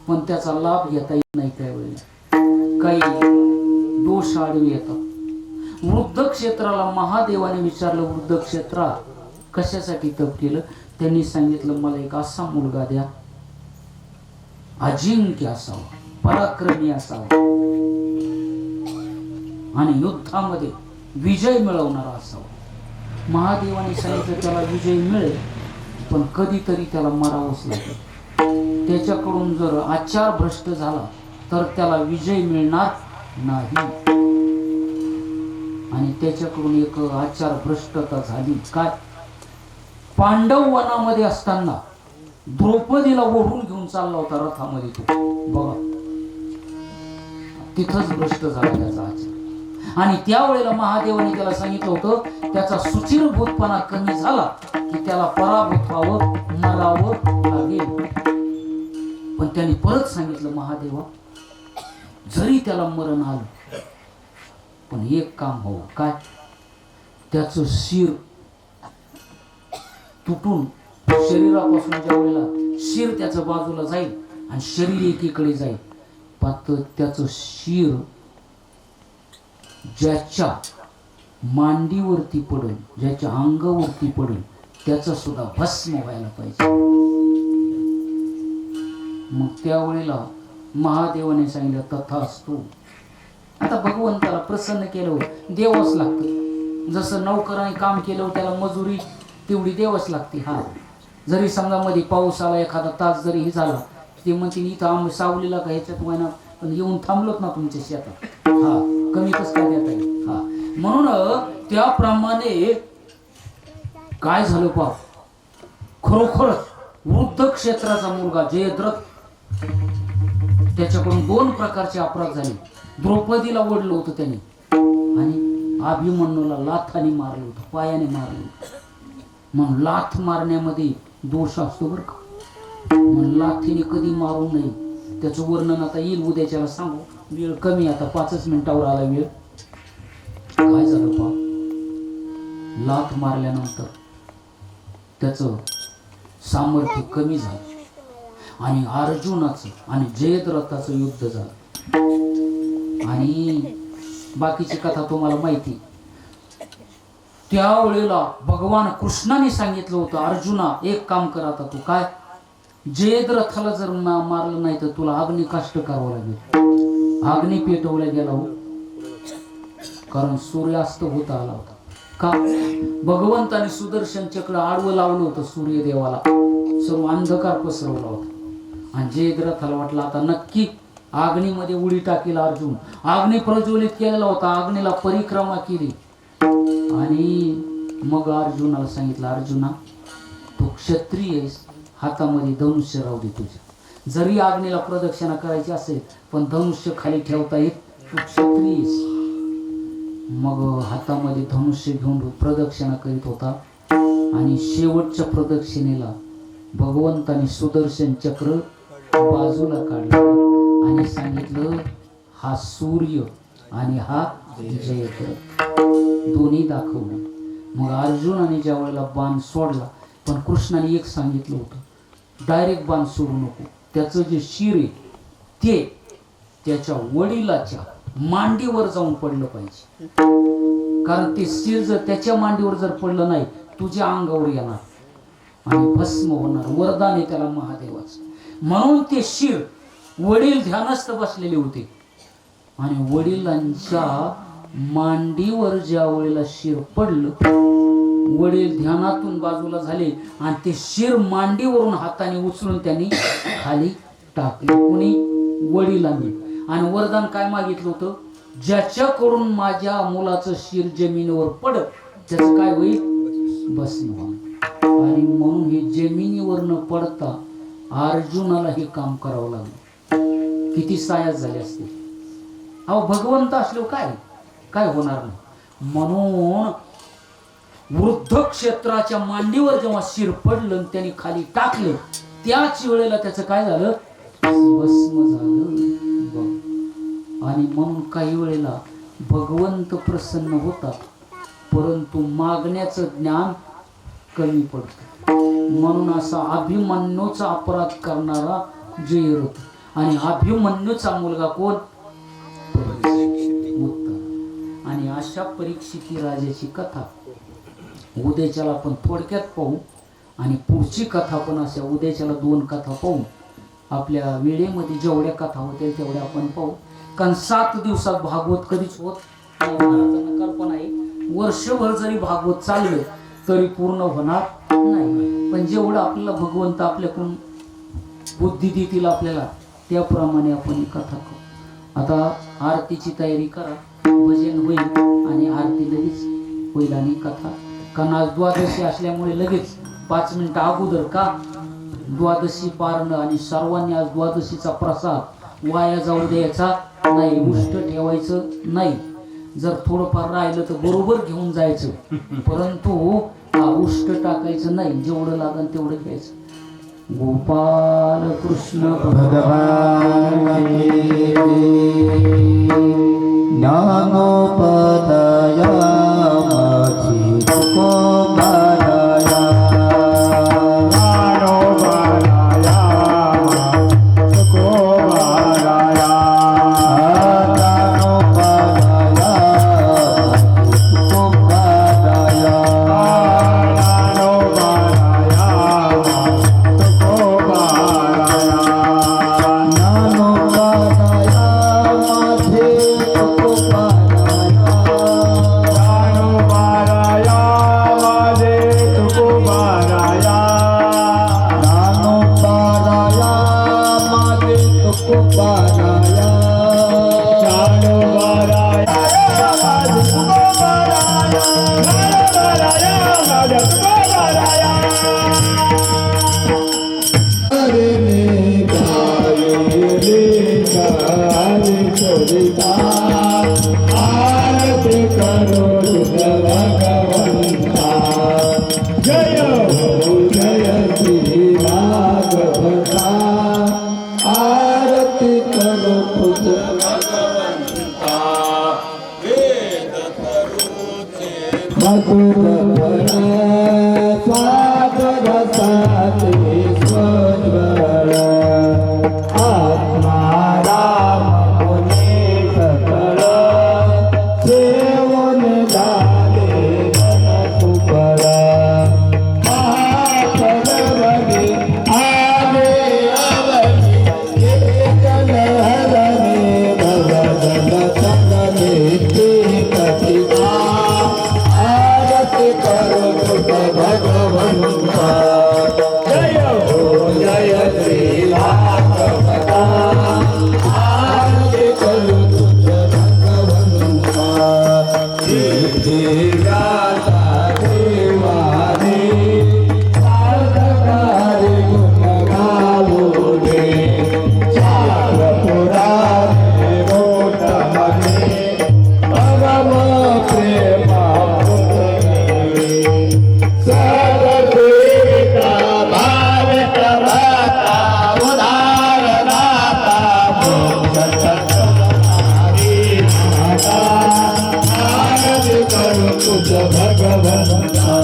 पण त्याचा लाभ घेता येत नाही. त्यावेळेला काही दोष आडवे येतात. वृद्ध क्षेत्राला महादेवाने विचारलं, वृद्ध क्षेत्रा कशासाठी तप केलं? त्यांनी सांगितलं, मला एक असा मुलगा द्या, अजिंक्य असावा, पराक्रमी असावा आणि युद्धामध्ये विजय मिळवणारा असावा. महादेवाने सांगितलं त्याला विजय मिळेल, पण कधीतरी त्याला मरावंच लागेल. त्याच्याकडून जर आचार भ्रष्ट झाला तर त्याला विजय मिळणार नाही. आणि त्याच्याकडून एक आचार भ्रष्टता झाली. काय? पांडव वनामध्ये असताना द्रौपदीला ओढून घेऊन चालला होता रथामध्ये तो, बघा तिथंच भ्रष्ट झाला त्याचा आचार. आणि त्यावेळेला महादेवाने त्याला सांगितलं होतं, त्याचा सुचिरभूतपणा कमी झाला की त्याला पराभूत व्हावं, मरावं लागेल. पण त्याने परत सांगितलं, महादेवा जरी त्याला मरण आलं पण एक काम हवं. काय? त्याचं शिर तुटून शरीरापासून ज्या वेळेला शिर त्याच्या बाजूला जाईल आणि शरीर एकीकडे जाईल, पात्र त्याचं शिर ज्याच्या मांडीवरती पडेल, ज्याच्या अंगावरती पडेल, त्याचा सुद्धा भस्म व्हायला पाहिजे. मग त्यावेळेला महादेवाने सांगितलं तथास्तु. आता भगवंताला प्रसन्न केलं देवच लागतं. जसं नौकराने काम केलं त्याला मजुरी तेवढी देवच लागते. हा जरी समजा मध्ये पाऊस आला एखादा तास जरी हे झाला ते म्हणते इथं आम्ही सावलीला का ह्याच्यात महिना पण येऊन थांबलोत ना तुमच्या शेतात, हा कमी कसं काय देता येईल. हा म्हणून त्याप्रमाणे काय झालं पा खरोखरच वृद्ध क्षेत्राचा मुलगा जयद्रथ त्याच्याकडून 2 प्रकारचे अपराध झाले. द्रौपदीला ओढलं होतं त्याने आणि अभिमन्यूला लाथाने मारलं होतं, पायाने मारलं होतं. मग लाथ मारण्यामध्ये दोष असतो बरं का. मग लाथीने कधी मारू नये त्याचं वर्णन आता येईल उद्याच्याला सांगू. वेळ कमी आता 5 मिनिटावर आला वेळ. काय झालं पा लाथ मारल्यानंतर त्याचं सामर्थ्य कमी झालं आणि अर्जुनाचं आणि जयद्रथाचं युद्ध झालं. आणि बाकीची कथा तुम्हाला माहिती. त्यावेळेला भगवान कृष्णाने सांगितलं होतं अर्जुना एक काम कर आता तू काय जयद्रथाला जर मारलं नाही तर तुला अग्नी काष्ट करावं लागेल. अग्नी पेटवला गेला हो कारण सूर्यास्त होता आला होता. का भगवंताने सुदर्शन चक्र आडवं लावलं होतं सूर्यदेवाला, सर्व अंधकार पसरवला होता. आणि जयद्रथाला वाटलं आता नक्की अग्नीमध्ये उडी टाकेल अर्जुन. अग्नी प्रज्वलित केलेला होता, अग्नीला परिक्रमा केली. आणि मग अर्जुनाला सांगितलं अर्जुना तू क्षत्रिय आहेस, हातामध्ये धनुष्य राहू दे तुझ्या. जरी अग्नीला प्रदक्षिणा करायची असेल पण धनुष्य खाली ठेवता येत, तू क्षत्रिय आहेस. मग हातामध्ये धनुष्य घेऊन प्रदक्षिणा करीत होता. आणि शेवटच्या प्रदक्षिणेला भगवंताने सुदर्शन चक्र बाजूला काढलं आणि सांगितलं हा सूर्य आणि हा जयद्रथ दोन्ही दाखवले. मग अर्जुनाने ज्या वेळेला बाण सोडला पण कृष्णाने एक सांगितलं होतं डायरेक्ट बाण सोडू नको. त्याचं जे शिर आहे ते त्याच्या वडिलाच्या मांडीवर जाऊन पडलं पाहिजे. कारण ते शिर जर त्याच्या मांडीवर जर पडलं नाही तुझ्या अंगावर येणार आणि भस्म होणार. वरदान आहे त्याला महादेवाचं. म्हणून ते शिर वडील ध्यानस्थ बसलेले होते आणि वडिलांच्या मांडीवर ज्या वेळेला शिर पडलं वडील ध्यानातून बाजूला झाले आणि ते शिर मांडीवरून हाताने उचलून त्यांनी खाली टाकले. कोणी वडिलांनी. आणि वरदान काय मागितलं होतं ज्याच्याकडून माझ्या मुलाचं शिर जमिनीवर पडत त्याचं काय होईल भस्म होईल. आणि म्हणून हे जमिनीवर न पडता अर्जुनाला हे काम करावं लागलं. किती सायास झाले असते. अहो भगवंत असल्यावर काय काय होणार नाही. म्हणून वृद्ध क्षेत्राच्या मांडीवर जेव्हा शिर पडलं त्यांनी खाली टाकलं त्याच वेळेला त्याचं काय झालं भस्म झालं. आणि म्हणून काही वेळेला भगवंत प्रसन्न होतात परंतु मागण्याचं ज्ञान कमी पडतं. म्हणून असा अभिमन्यूचा अपराध करणारा जयद्रथ आणि अभिमन्यूचा मुलगा कोण उत्तर. आणि अशा परीक्षिती राजाची कथा उद्याच्याला आपण थोडक्यात पाहू आणि पुढची कथा पण अशा उद्याच्याला 2 कथा पाहू. आपल्या वेळेमध्ये जेवढ्या कथा होतील तेवढ्या आपण पाहू. कारण 7 दिवसात भागवत कधीच होत कल्पना आहे. वर्षभर जरी भागवत चाललं तरी पूर्ण होणार नाही. पण जेवढं आपल्याला भगवंत आपल्याकडून बुद्धी देतील आपल्याला त्याप्रमाणे आपण ही कथा करू. आता आरतीची तयारी करा. भजन होईल आणि आरती लगेच होईल आणि कथा. कारण आज द्वादशी असल्यामुळे लगेच 5 मिनिटं अगोदर का द्वादशी पारणं आणि सर्वांनी आज द्वादशीचा प्रसाद वाया जाऊ द्यायचा नाही. उष्ट ठेवायचं नाही. जर थोडंफार राहिलं तर बरोबर घेऊन जायचं परंतु उष्ट टाकायचं नाही. जेवढं लागेल तेवढं घ्यायचं. गोपाल कृष्ण भगवान ज्ञानोपदया माझी तुकोबाराया ज्ञानोपदया तुकोबाराया साचे स्वज्वळ आत्मा राम मुने सकळ सेवन झाले मन सुफळ महाफलवगे आले अवनी एकल हरणे भगवदन चंदने ते कथिता आरती करो तुझ भगवंता जय हो जय श्री भागवता आरती करो तुझ भगवंता सिद्धी गाता देवाने साधकारे गुण गावो रे चार पुराणे मोठ मने परम प्रेमा सर्वदेवता भारत माता उदारदाता मोक्षदात्री माता आरती करो तुझ भगवंता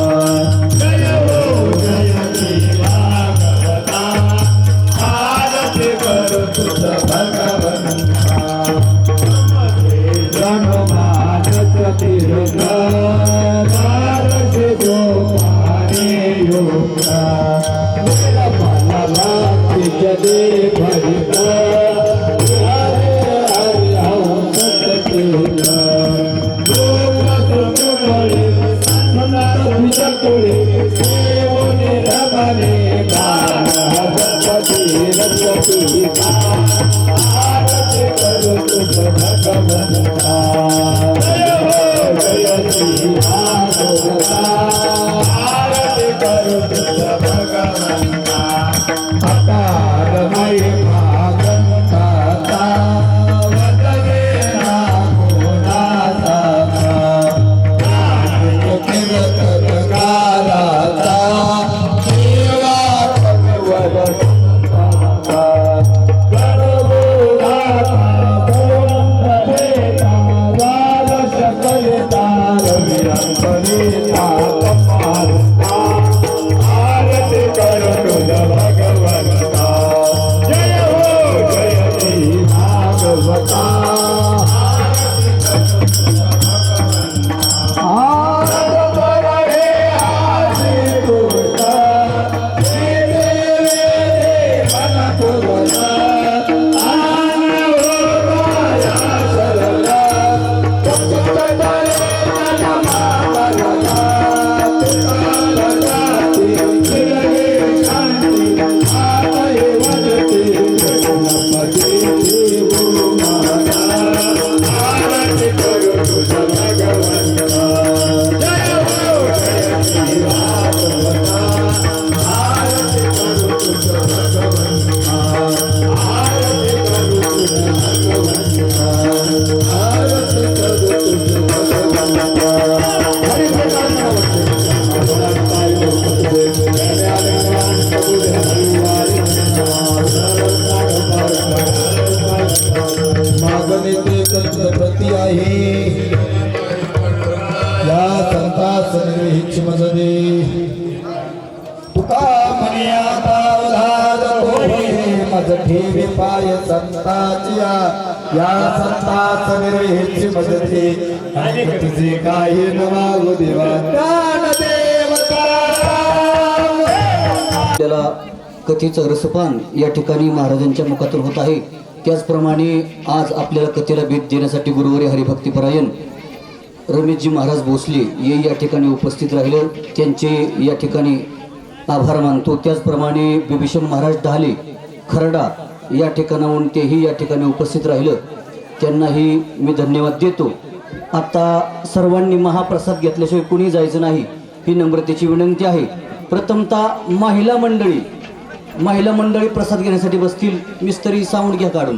जय हो जय श्री भागवता आरती करो तुझ भगवंता जन्मानस तीर्थ भारत जो पारे योगा मेरा मनला जदे भरित हरे हरे हम सत्य सेवने रमने रक्षति आरती करो तुझ भगवंता जय हो जय श्री भागवता आरती करो तुझ भगवंता अपार महिमा ग्रंथाता वदने नामो नाथाता कीर्तन गाराता सेवा भगवत आरती करो तुझ भगवंता जय हो जय श्री भागवता मागणे ते प्रति आहे या संता सन्निहित मजदे तुका म्हणे आता उधार होय मज ठेवे पाय संताचिया या संता सन्निहित मजदे आणि तुझे काय नवागो देवा ज्ञान देवता आपल्याला कथेचं रसपान या ठिकाणी महाराजांच्या मुखातून होत आहे. त्याचप्रमाणे आज आपल्याला कथेला भेट देण्यासाठी गुरुवारी हरिभक्तीपरायण रमेशजी महाराज भोसले हे या ठिकाणी उपस्थित राहिले. त्यांचे या ठिकाणी आभार मानतो. त्याचप्रमाणे बिभीषण महाराज ढाले खरडा या ठिकाणाहून तेही या ठिकाणी उपस्थित राहिलं. त्यांनाही मी धन्यवाद देतो. आता सर्वांनी महाप्रसाद घेतल्याशिवाय कुणी जायचं नाही ही नम्रतेची विनंती आहे. प्रथमतः महिला मंडळी प्रसाद घेण्यासाठी बसतील. मिस्त्री साऊंड घ्या काढून.